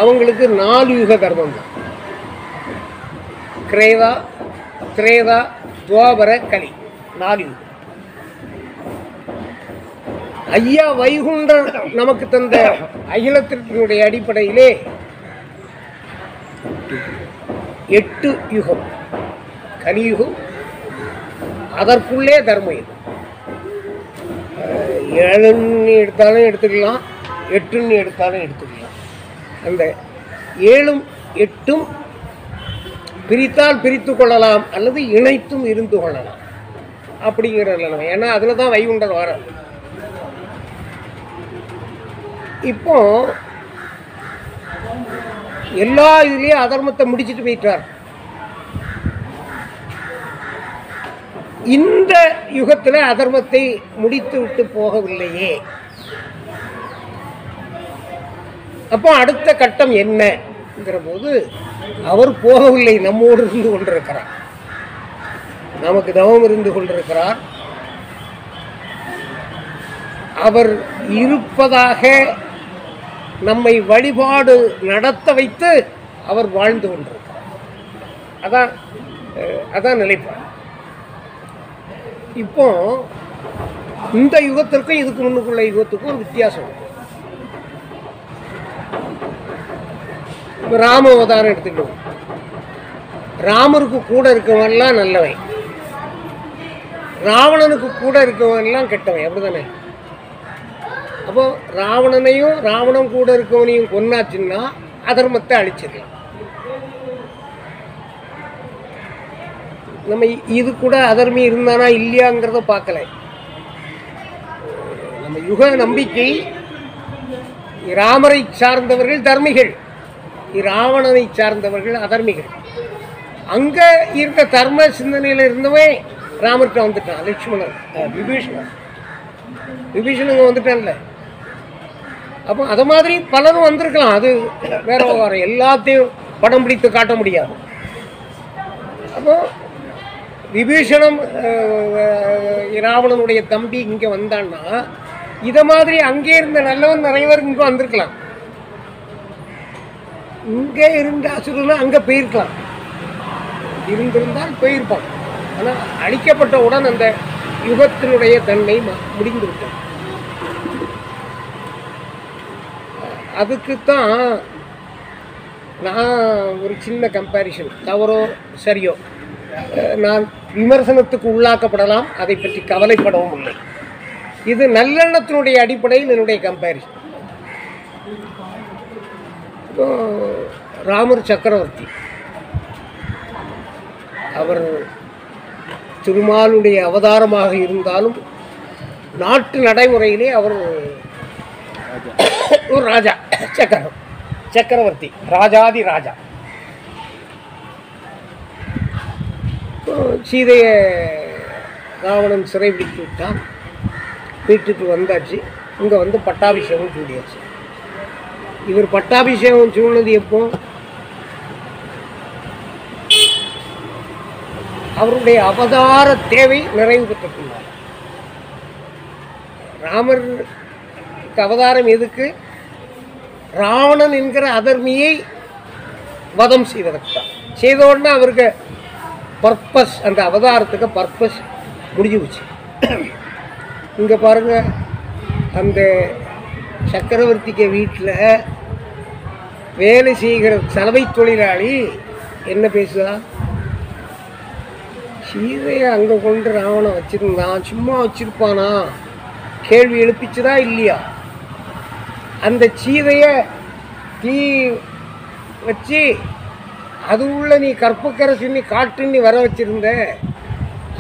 அவங்களுக்கு 4 யுக தர்மம் தான். கிரேதா, திரேதா, துவாபர, கலி, 4 யுகம். ஐயா வைகுண்டர் நமக்கு தந்த அகிலத்தினுடைய அடிப்படையிலே 8 யுகம். கலியுகம், அதற்குள்ளே தர்மயுகம். 7 எடுத்தாலும் எடுத்துக்கலாம், 8 எடுத்தாலும் எடுத்துக்கலாம். அந்த 7 8 பிரித்தால் பிரித்து கொள்ளலாம், அல்லது இணைத்தும் இருந்து கொள்ளலாம் அப்படிங்கிற நிலைமை. ஏன்னா அதில் தான் வைகுண்டர் வர. இப்போ எல்லா இதுலேயும் அதர்மத்தை முடிச்சுட்டு போயிட்டார். இந்த யுகத்தில் அதர்மத்தை முடித்து விட்டு போகவில்லையே. அப்போ அடுத்த கட்டம் என்னங்கிற போது அவர் போகவில்லை, நம்மோடு இருந்து கொண்டிருக்கிறார், நமக்கு தவம் இருந்து கொண்டிருக்கிறார். அவர் இருப்பதாக நம்மை வழிபாடு நடத்த வைத்து அவர் வாழ்ந்து கொண்டிருக்கிறார். அதான் நிலைப்பாடு. இப்போ இந்த யுகத்திற்கும் இதுக்கு முன்னுக்குள்ள யுகத்துக்கும் வித்தியாசம். இப்போ ராம அவதாரம் எடுத்துக்கிட்டோம். ராமருக்கு கூட இருக்கவன்லாம் நல்லவன், ராவணனுக்கு கூட இருக்கவன்லாம் கெட்டவன், அப்படிதானே? அப்போ ராவணனையும் ராவணன் கூட இருக்கவனையும் கொன்னாச்சுன்னா அதர்மத்தை அழிச்சிடலாம். நம்ம இது கூட அதர்மி இருந்தானா இல்லையாங்கிறத பார்க்கல. நம்ம யுக நம்பிக்கை, ராமரை சார்ந்தவர்கள் தர்மிகள், ராவணனை சார்ந்தவர்கள் அதர்மிகள். அங்கே இருக்க தர்ம சிந்தனையில் இருந்தவன் ராமர்கிட்ட வந்துட்டான். லட்சுமணன் விபீஷணங்க வந்துட்டான்ல. அப்போ அதை மாதிரி பலரும் வந்திருக்கலாம். அது வேற விவகாரம். எல்லாத்தையும் படம் பிடித்து காட்ட முடியாது. அப்போ விபீஷணம் ராவணனுடைய தம்பி இங்கே வந்தான்னா இதை மாதிரி அங்கே இருந்த நல்லவன் நிறைய பேர் இங்கே வந்திருக்கலாம். இங்கே இருந்த அசுரனும் அங்கே போயிருக்கலாம், இருந்திருந்தால் போயிருப்பான். ஆனால் அழிக்கப்பட்டவுடன் அந்த யுகத்தினுடைய தன்மை முடிந்துவிட்டது. அதுக்குத்தான் நான் ஒரு சின்ன கம்பேரிசன், தவறோ சரியோ, நான் விமர்சனத்துக்கு உள்ளாக்கப்படலாம், அதை பற்றி கவலைப்படவும் இல்லை. இது நல்லெண்ணத்தினுடைய அடிப்படையில் என்னுடைய கம்பேரிசன். இப்போ ராமர் சக்கரவர்த்தி, அவர் திருமாலுடைய அவதாரமாக இருந்தாலும் நாட்டு நடைமுறையிலே அவர் ஒரு ராஜா, சக்கரவர்த்தி, ராஜாதி ராஜா. சீதையை ராவணன் சிறைபிடித்து விட்டான். வீட்டுக்கு வந்தாச்சு. இங்கே வந்து பட்டாபிஷேகம் சூடியாச்சு. இவர் பட்டாபிஷேகம் சூழ்ந்தது எப்போ? அவருடைய அவதார தேவை நிறைவு பெற்றுள்ளார். ராமர் அவதாரம் எதுக்கு? ராவணன் என்கிற அதர்மியை வதம் செய்வதற்கு தான். செய்த உடனே அவருக்கு பர்பஸ், அந்த அவதாரத்துக்கு பர்பஸ் முடிஞ்சு போச்சு. இங்கே பாருங்க, அந்த சக்கரவர்த்திக்கு வீட்டில் வேலை செய்கிற சலவை தொழிலாளி என்ன பேசுதா? சீதையை அங்கே கொண்டு ராவணன் வச்சிருந்தான், சும்மா வச்சிருப்பானா? கேள்வி எழுப்பிச்சுதா இல்லையா? அந்த சீதையை தீ வச்சு அது உள்ள நீ கற்பக்கரசி நீ காட்டு நீ வர வச்சிருந்த.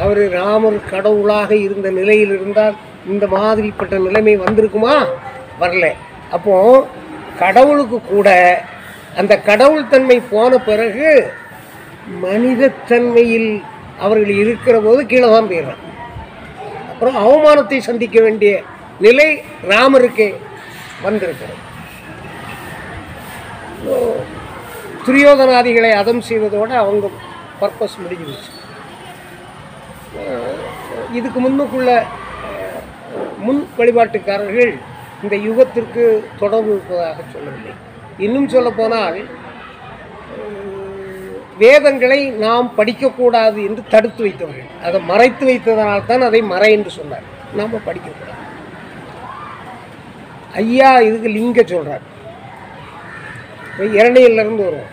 அவர் ராமர் கடவுளாக இருந்த நிலையில் இருந்தால் இந்த மாதிரிப்பட்ட நிலைமை வந்திருக்குமா? வரல. அப்போ கடவுளுக்கு கூட அந்த கடவுள் தன்மை போன பிறகு மனிதத்தன்மையில் அவர்கள் இருக்கிற போது கீழே தான் போயிடுறான். அப்புறம் அவமானத்தை சந்திக்க வேண்டிய நிலை ராமருக்கு வந்திருக்கிறது. துரியோதனாதிகளை அதம் செய்வதோடு அவங்க பர்பஸ் முடிஞ்சிருச்சு. இதுக்கு முன்னுக்குள்ள முன் வழிபாட்டுக்காரர்கள் இந்த யுகத்திற்கு தொடர்பு இருப்பதாக சொல்லவில்லை. இன்னும் சொல்ல போனால் வேதங்களை நாம் படிக்கக்கூடாது என்று தடுத்து வைத்தவர்கள், அதை மறைத்து வைத்ததனால்தான் அதை மறை என்று சொன்னார். நாம் படிக்கக்கூடாது. ஐயா இதுக்கு லிங்க சொல்றார். இரணியன்லேருந்து வரும்.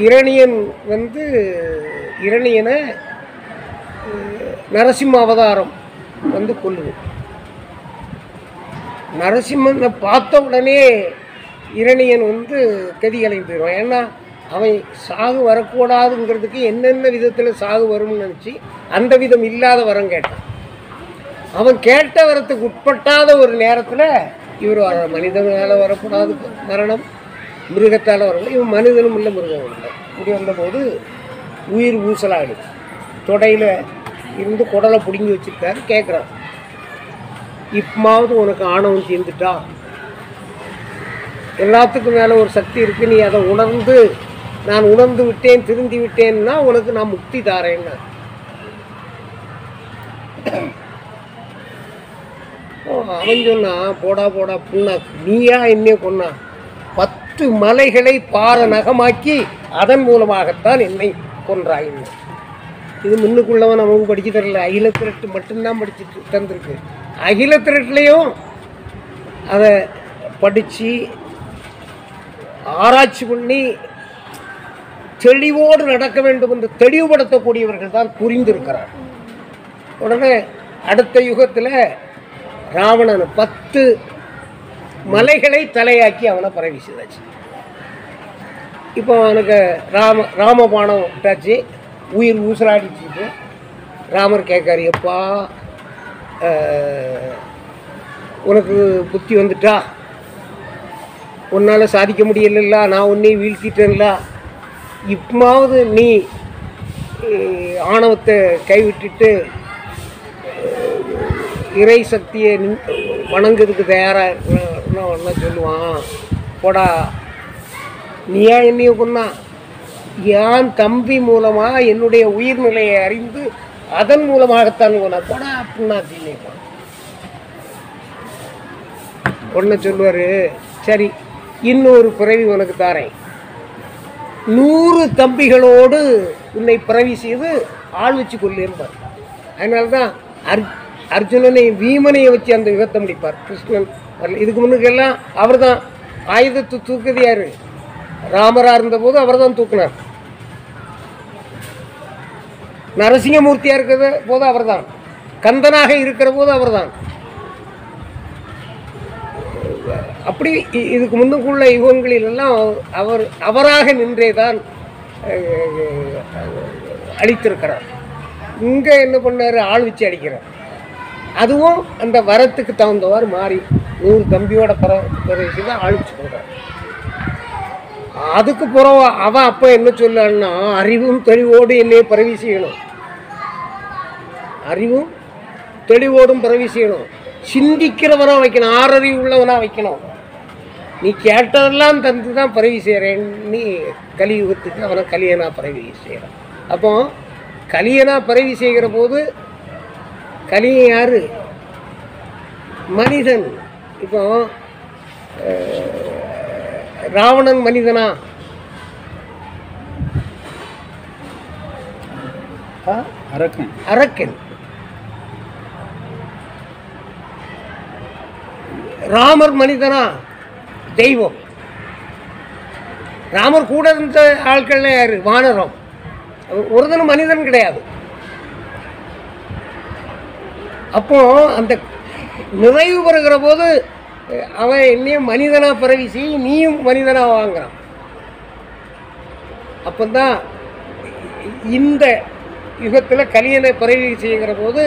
இரணியன் வந்து இரணியனை நரசிம்ம அவதாரம் வந்து கொல்லுது. நரசிம்மனை பார்த்த உடனே இரணியன் வந்து கதிகலை போயிடுவான். ஏன்னா அவன் சாகு வரக்கூடாதுங்கிறதுக்கு என்னென்ன விதத்தில் சாகு வரும்னு நினச்சி அந்த விதம் இல்லாத வரம் கேட்டான். அவன் கேட்ட வரத்துக்கு உட்பட்டாத ஒரு நேரத்தில் இவர் வர மனிதனால் வரக்கூடாது மரணம், மிருகத்தால் வரக்கூடாது. இவன் மனிதனும் இல்லை மிருகம் இல்லை. இப்படி வந்தபோது உயிர் ஊசலாகிடுது. தொடையில் இருந்து குடலை பிடுங்கி வச்சுருக்காரு. கேட்குறான், இப்பமாவது உனக்கு ஆணவம் தீர்ந்துட்டா? எல்லாத்துக்கும் மேலே ஒரு சக்தி இருக்குது, நீ அதை உணர்ந்து நான் உணர்ந்து விட்டேன் திருந்தி விட்டேன்னா உனக்கு நான் முக்தி தாரேன்னா. அவன் சொன்னா, போடா போடா புண்ணாக்கு, நீயா என்னைய கொன்னா? 10 மலைகளை பார நகமாக்கி அதன் மூலமாகத்தான் என்னை கொன்றாய். இது முன்னுக்குள்ளவன் நமக்கு படிச்சு தரல. அகில திரட்டு மட்டும்தான் படிச்சுட்டு தந்திருக்கு. அகில திரட்டுலையும் அதை படித்து ஆராய்ச்சி பண்ணி தெளிவோடு நடக்க வேண்டும் என்று தெளிவுபடுத்தக்கூடியவர்கள் தான் புரிந்திருக்கிறார். உடனே அடுத்த யுகத்தில் ராவணன் 10 மலைகளை தலையாக்கி அவனை பரவி செய்தாச்சு. இப்போ அவனுக்கு ராமபானம் விட்டாச்சு, உயிர் ஊசலாடிச்சு. ராமர் கேட்காரு, எப்பா உனக்கு புத்தி வந்துட்டா? உன்னால் சாதிக்க முடியல, நான் உன்னை வீழ்த்திட்டேன்ல, இப்பமாவது நீ ஆணவத்தை கைவிட்டுட்டு இறை சக்தியை வணங்குறதுக்கு தயாராக என்ன சொல்லுவான், போடா நீ ஏன் என்னைய கொன்னா, என் தம்பி மூலமாக என்னுடைய உயிர்நிலையை அறிந்து அதன் மூலமாகத்தான் கொண்டா, போடா அப்படின்னா தீனிப்பான். உடனே சொல்லுவார், சரி இன்னொரு பிறவி உனக்கு தாரேன், 100 தம்பிகளோடு உன்னை பிறவி செய்து ஆள் வச்சு கொள்ளிருப்பார். அதனால தான் அர்ஜுனனை வீமனையை வச்சு அந்த யுகத்தை முடிப்பார். கிருஷ்ணன் வரல. இதுக்கு முன்னுக்கெல்லாம் அவர் தான் ஆயுதத்தை தூக்குது. யார்? ராமராக இருந்தபோது அவர் தான் தூக்குனார். நரசிங்கமூர்த்தியாக இருக்கிற போது அவர் தான், கந்தனாக இருக்கிற போது அவர் தான். அப்படி இதுக்கு முன்னுக்குள்ள யுகங்களிலெல்லாம் அவராக நின்றே தான் அழித்திருக்கிறார். இங்கே என்ன பண்ணார்? ஆள் வச்சு அடிக்கிறார். அதுவும் அந்த வரத்துக்கு தகுந்தவாறு மாறி 100 தம்பியோட பிறகு தான் ஆள் வச்சு கொடுக்குறார். அதுக்கு பிறகு அவன் அப்போ என்ன சொல்லான்னா, அறிவும் தெளிவோடு என்னையே பிறவி செய்யணும், அறிவும் தெளிவோடும் பிறவி செய்யணும், சிந்திக்கிறவனா வைக்கணும், ஆறறிவு உள்ளவனா வைக்கணும், நீ கேட்டதெல்லாம் தந்து தான் பிறவி செய்கிறேன், நீ கலியுகத்துக்கு அவனை கலியனா பிறவி செய்கிறான். அப்போ கலியனா பிறவி செய்கிற போது கலியன் யாரு? மனிதன். இப்போ ராவணன் மனிதனா? அரக்கன். ராமர் மனிதனா? தெய்வம். ராமர் கூட இருந்த ஆட்கள்ல யாரு? வானரம். ஒருதனும் மனிதன் கிடையாது. அப்போ அந்த நிறைவு பெறுகிற போது அவன் என்னையும் மனிதனா பிறவி செய், நீயும் மனிதனா வாங்குறான். அப்பந்தான் இந்த யுகத்தில் கலியனை பிறவி செய்கிற போது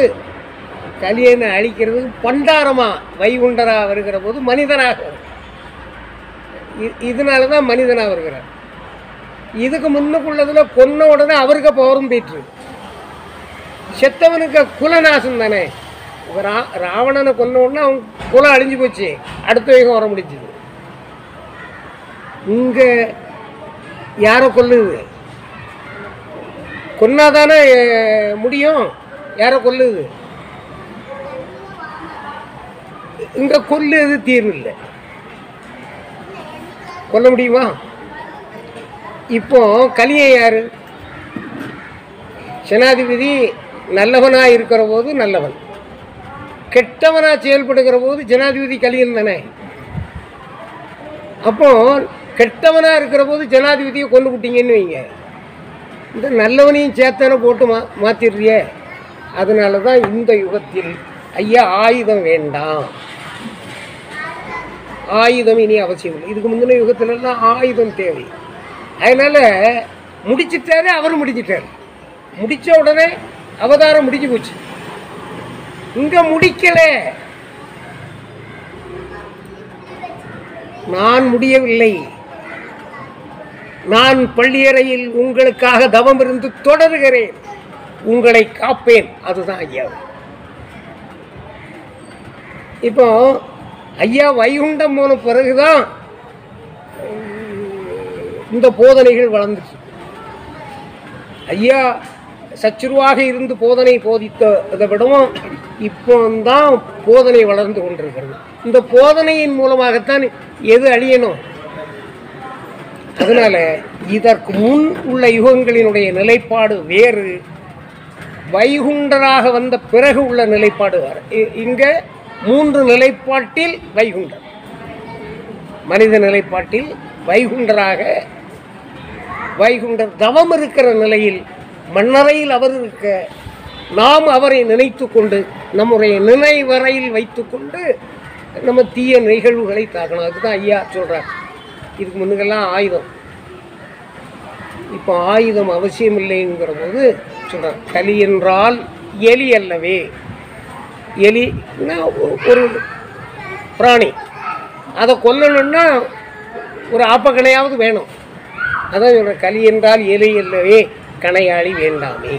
கலியனை அழிக்கிறது பண்டாரமா வைகுண்டரா வருகிற போது மனிதனாக, இதனால தான் மனிதனாக வருகிறார். இதுக்கு முன்னுக்குள்ளதுல கொன்ன உடனே அவருக்கு பவரும் போயிட்டு, செத்தவனுக்கு குலநாசம் தானே. ராவணனை கொன்ன உடனே அவன் குலம் அழிஞ்சு போச்சு, அடுத்த யுகம் வர முடிச்சுது. இங்க யாரை கொல்லுது? கொன்னாதானே முடியும். யாரை கொல்லுது? இங்க கொல்லுது தீர்வு இல்லை, கொல்ல முடியுமா? இப்போ கலியன் யாரு? ஜனாதிபதி நல்லவனா இருக்கிற போது நல்லவன், கெட்டவனா செயல்படுகிற போது ஜனாதிபதி கலியன் தானே. அப்போ கெட்டவனா இருக்கிற போது ஜனாதிபதியை கொண்டு விட்டீங்கன்னு வைங்க, இந்த நல்லவனையும் சேர்த்தான போட்டு மாத்திடுறிய. அதனால தான் இந்த யுகத்தில் ஐயா ஆயுதம் வேண்டாம், ஆயுதம் இனி அவசியம் இல்லை. இதுக்கு முந்தின யுகத்திலெல்லாம் ஆயுதம் தேவை. அதனால முடிச்சிட்டாரு, அவர் முடிச்சிட்டாரு. முடிச்ச உடனே அவதாரம் முடிஞ்சு போச்சு. இங்க முடிக்கல, நான் முடியவில்லை, நான் பள்ளியறையில் உங்களுக்காக தவம் இருந்து தொடர்கிறேன், உங்களை காப்பேன். அதுதான் ஐயா. இப்போ ஐயா வைகுண்டம் போன பிறகுதான் இந்த போதனைகள் வளர்ந்துச்சு. ஐயா சச்சுருவாக இருந்து போதனை போதித்ததை விடவும் இப்போ தான் போதனை வளர்ந்து கொண்டிருக்கிறது. இந்த போதனையின் மூலமாகத்தான் எது அழியணும். அதனால இதற்கு முன் உள்ள யுகங்களினுடைய நிலைப்பாடு வேறு, வைகுண்டராக வந்த பிறகு உள்ள நிலைப்பாடு வேறு. இங்க 3 நிலைப்பாட்டில் வைகுண்டர், மனித நிலைப்பாட்டில் வைகுண்டராக, வைகுண்டர் தவம் இருக்கிற நிலையில் மண்ணறையில் அவர் இருக்க, நாம் அவரை நினைத்து கொண்டு நம்முடைய நினைவறையில் வைத்து கொண்டு நம்ம தீய நிகழ்வுகளை தாக்கணும். அதுதான் ஐயா சொல்கிறார். இதுக்கு முன்னுக்கெல்லாம் ஆயுதம், இப்போ ஆயுதம் அவசியம் இல்லைங்கிற போது சொல்கிறார். கலி என்றால் எலி அல்லவே. எலின்னா ஒரு பிராணி, அதை கொல்லணும்னா ஒரு ஆப்பக்கணையாவது வேணும். அதான் சொல்கிறேன், கலி என்றால் எலி அல்லவே கணையாளி வேண்டாமே.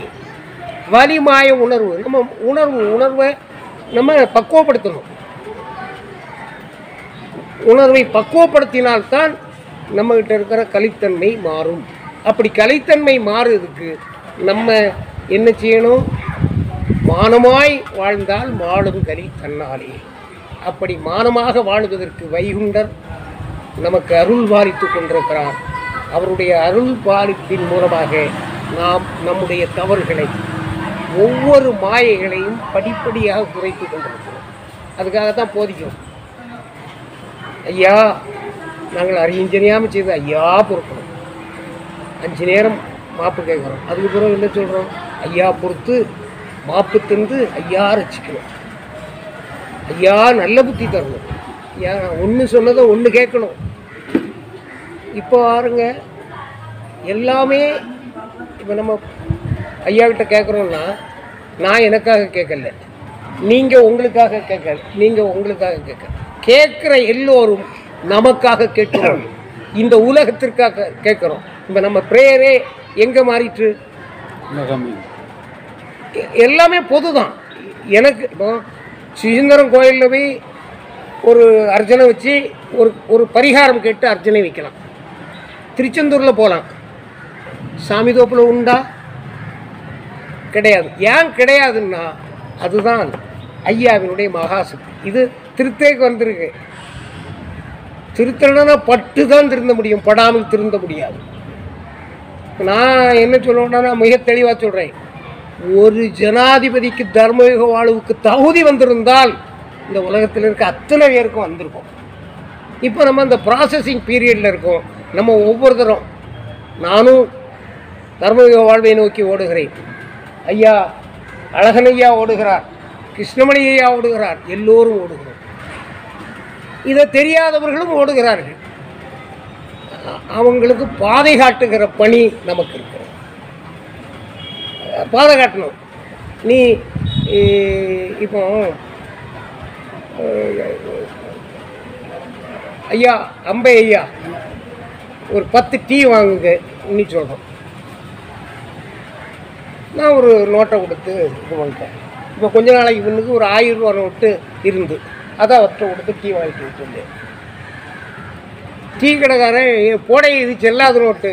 வலிமாய உணர்வு, நம்ம உணர்வை நம்ம பக்குவப்படுத்தணும். உணர்வை பக்குவப்படுத்தினால்தான் நம்மகிட்ட இருக்கிற கலித்தன்மை மாறும். அப்படி கலித்தன்மை மாறுறதுக்கு நம்ம என்ன செய்யணும்? மானமாய் வாழ்ந்தால் மாளும் கலி தன்னாலே. அப்படி மானமாக வாழ்வதற்கு வைகுண்டர் நமக்கு அருள் பாலித்து கொண்டிருக்கிறார். அவருடைய அருள் பாலிப்பின் மூலமாக நாம் நம்முடைய தவறுகளை, ஒவ்வொரு மாயைகளையும் படிப்படியாக குறைத்து கொண்டிருக்கிறோம். அதுக்காகத்தான் போதிக்கிறோம். ஐயா, நாங்கள் அறிஞ்சறியாமல் செய்து ஐயா பொறுக்கணும். 5 நேரம் மாப்பு கேட்குறோம். அதுக்கு பிறகு என்ன சொல்கிறோம்? ஐயா பொறுத்து மாப்பு தின்று ஐயா ரசிக்கணும். ஐயா நல்ல புத்தி தரணும். ஐயா ஒன்று சொன்னதை ஒன்று கேட்கணும். இப்போ பாருங்க, எல்லாமே இப்போ நம்ம ஐயாக்கிட்ட கேட்குறோன்னா, நான் எனக்காக கேட்கல, நீங்கள் உங்களுக்காக கேட்கல, நீங்கள் உங்களுக்காக கேட்குற எல்லோரும் நமக்காக கேட்குறோம். இந்த உலகத்திற்காக கேட்குறோம். இப்போ நம்ம ப்ரேயரே எங்கே மாறிட்டு? எல்லாமே பொது தான். எனக்கு இப்போ சுசீந்திரம் கோயிலில் போய் ஒரு அர்ச்சனை வச்சு ஒரு பரிகாரம் கேட்டு அர்ச்சனை வைக்கலாம். திருச்செந்தூரில் போகலாம். சாமி தோப்பில் உண்டா? கிடையாது. ஏன் கிடையாதுன்னா, அதுதான் ஐயாவினுடைய மகாசக்தி. இது திருத்தேக்கு வந்திருக்கு. திருத்தணும்னா பட்டு தான் திருந்த முடியும், படாமல் திருந்த முடியாது. நான் என்ன சொல்லுவேன்னா, மிக தெளிவாக சொல்கிறேன், ஒரு ஜனாதிபதிக்கு தர்மயுக வாழ்வுக்கு தகுதி வந்திருந்தால் இந்த உலகத்தில் இருக்க அத்தனை பேருக்கும் வந்திருக்கும். இப்போ நம்ம இந்த ப்ராசஸிங் பீரியடில் இருக்கோம். நம்ம ஒவ்வொருத்தரும், நானும் தர்மயுக வாழ்வை நோக்கி ஓடுகிறேன். ஐயா அழகனையா ஓடுகிறார், கிருஷ்ணமணி ஐயா ஓடுகிறார், எல்லோரும் ஓடுகிறோம். இதை தெரியாதவர்களும் ஓடுகிறார்கள். அவங்களுக்கு பாதை காட்டுகிற பணி நமக்கு இருக்கிறது. பாதை காட்டணும். நீ இப்போ ஐயா அம்பை ஐயா ஒரு 10 டீ வாங்குங்க இன்னி சொல்கிறோம். நான் ஒரு நோட்டை கொடுத்து இது பண்ணிட்டேன். இப்போ கொஞ்ச நாளைக்கு முன்னுக்கு ஒரு 1000 ரூபா நோட்டு இருந்து அதை அவர்கிட்ட கொடுத்து டீ வாங்கிட்டு விட்டுருந்தேன். டீ கடைக்காரன் போட இது செல்லாத நோட்டு,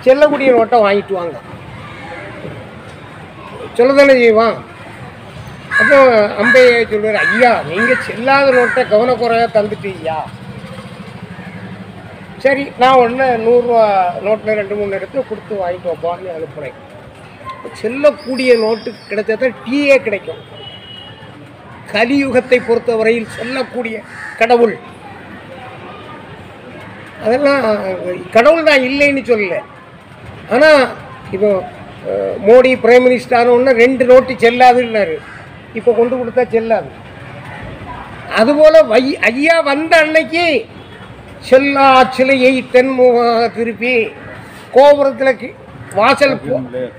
செல்லக்கூடிய நோட்டை வாங்கிட்டு வாங்க சொல்ல தானே செய்வான். அப்போ அம்பையா சொல்லுவார், ஐயா நீங்கள் செல்லாத நோட்டை கவனக்குறையாக தந்துட்டீங்கய்யா. சரி, நான் ஒன்று 100 ரூபா நோட்டில் 2-3 எடுத்து கொடுத்து வாங்கிட்டு வைப்பான்னு அனுப்புகிறேன். செல்லக்கூடிய நோட்டு கிடைச்சா தான் டீயே கிடைக்கும். கலியுகத்தை பொறுத்தவரையில் செல்லக்கூடிய கடவுள், அதெல்லாம் கடவுள் தான் இல்லைன்னு சொல்லலை. ஆனால் இப்போ மோடி பிரைம் மினிஸ்டர் ஒன்று 2 நோட்டு செல்லாதுன்னாரு. இப்போ கொண்டு கொடுத்தா செல்லாது. அதுபோல் ஐயா வந்த அன்னைக்கு செல்லா சிலையை தென்முக திருப்பி கோபுரத்தில் வாசல்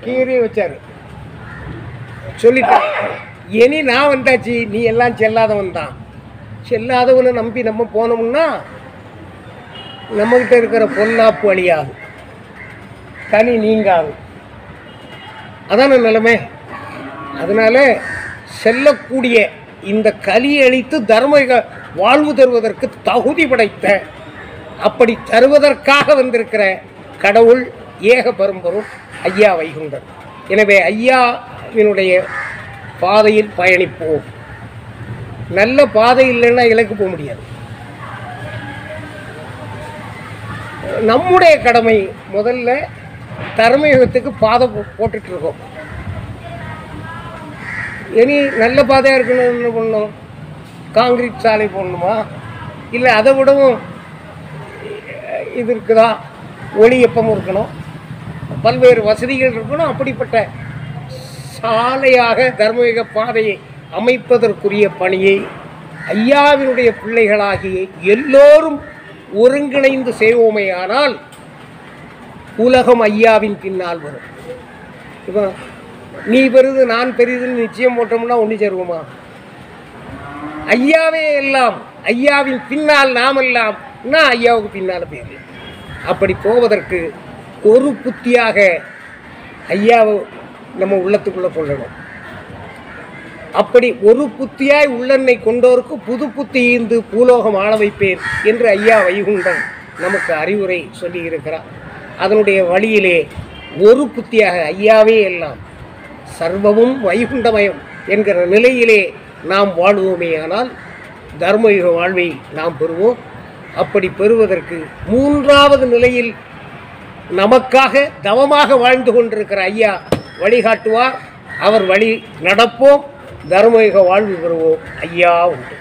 கீறி வச்சார். சொல்லிட்டான், இனி நான் வந்தாச்சு, நீ எல்லாம் செல்லாதவன் தான். செல்லாதவனை நம்பி நம்ம போனோம்னா நம்மகிட்ட இருக்கிற பொல்லாப்பு அழியாது, கனி நீங்காது. அதான நிலைமை. அதனால செல்லக்கூடிய இந்த கலியை அழித்து தர்ம வாழ்வு தருவதற்கு தகுதி படைத்த, அப்படி தருவதற்காக வந்திருக்கிற கடவுள் ஏக பரம்பொருள் ஐயா வைகுண்டர். எனவே ஐயாவினுடைய பாதையில் பயணிப்போம். நல்ல பாதை இல்லைன்னா இலக்கு போக முடியாது. நம்முடைய கடமை முதல்ல தர்மயுகத்துக்கு பாதை போட்டுட்டு இருக்கோம். இனி நல்ல பாதையாக இருக்கணும். என்ன பண்ணணும்? காங்கிரீட் சாலை போடணுமா? இல்லை அதை விடவும் இது இருக்குதா? ஒளியப்பமும் இருக்கணும், பல்வேறு வசதிகள் இருக்கணும். அப்படிப்பட்ட சாலையாக தர்மயுக பாதையை அமைப்பதற்குரிய பணியை ஐயாவினுடைய பிள்ளைகளாகிய எல்லோரும் ஒருங்கிணைந்து செய்வோமேயானால் உலகம் ஐயாவின் பின்னால் வரும். இப்போ நீ பெரிது நான் பெரிதுன்னு நிச்சயம் போட்டோம்னா ஒன்று சேருவோமா? ஐயாவே எல்லாம், ஐயாவின் பின்னால் நாம் எல்லாம், ஐயாவுக்கு பின்னால் போயிடலாம். அப்படி போவதற்கு ஒரு புத்தியாக ஐயாவை நம்ம உள்ளத்துக்குள்ளே கொள்ளணும். அப்படி ஒரு புத்தியாய் உள்ளெண்ணை கொண்டோருக்கு புது புத்தி ஈந்து பூலோகம் ஆள வைப்பேன் என்று ஐயா வைகுண்டன் நமக்கு அறிவுரை சொல்லி இருக்கிறார். அதனுடைய வழியிலே ஒரு புத்தியாக ஐயாவே எல்லாம் சர்வமும் வைகுண்டமயம் என்கிற நிலையிலே நாம் வாழ்வோமே ஆனால் தர்மயுக வாழ்வை நாம் பெறுவோம். அப்படி பெறுவதற்கு மூன்றாவது நிலையில் நமக்காக தவமாக வாழ்ந்து கொண்டிருக்கிற ஐயா வழிகாட்டுவார். அவர் வழி நடப்போம், தர்மயுக வாழ்வு பெறுவோம். ஐயா உண்டு.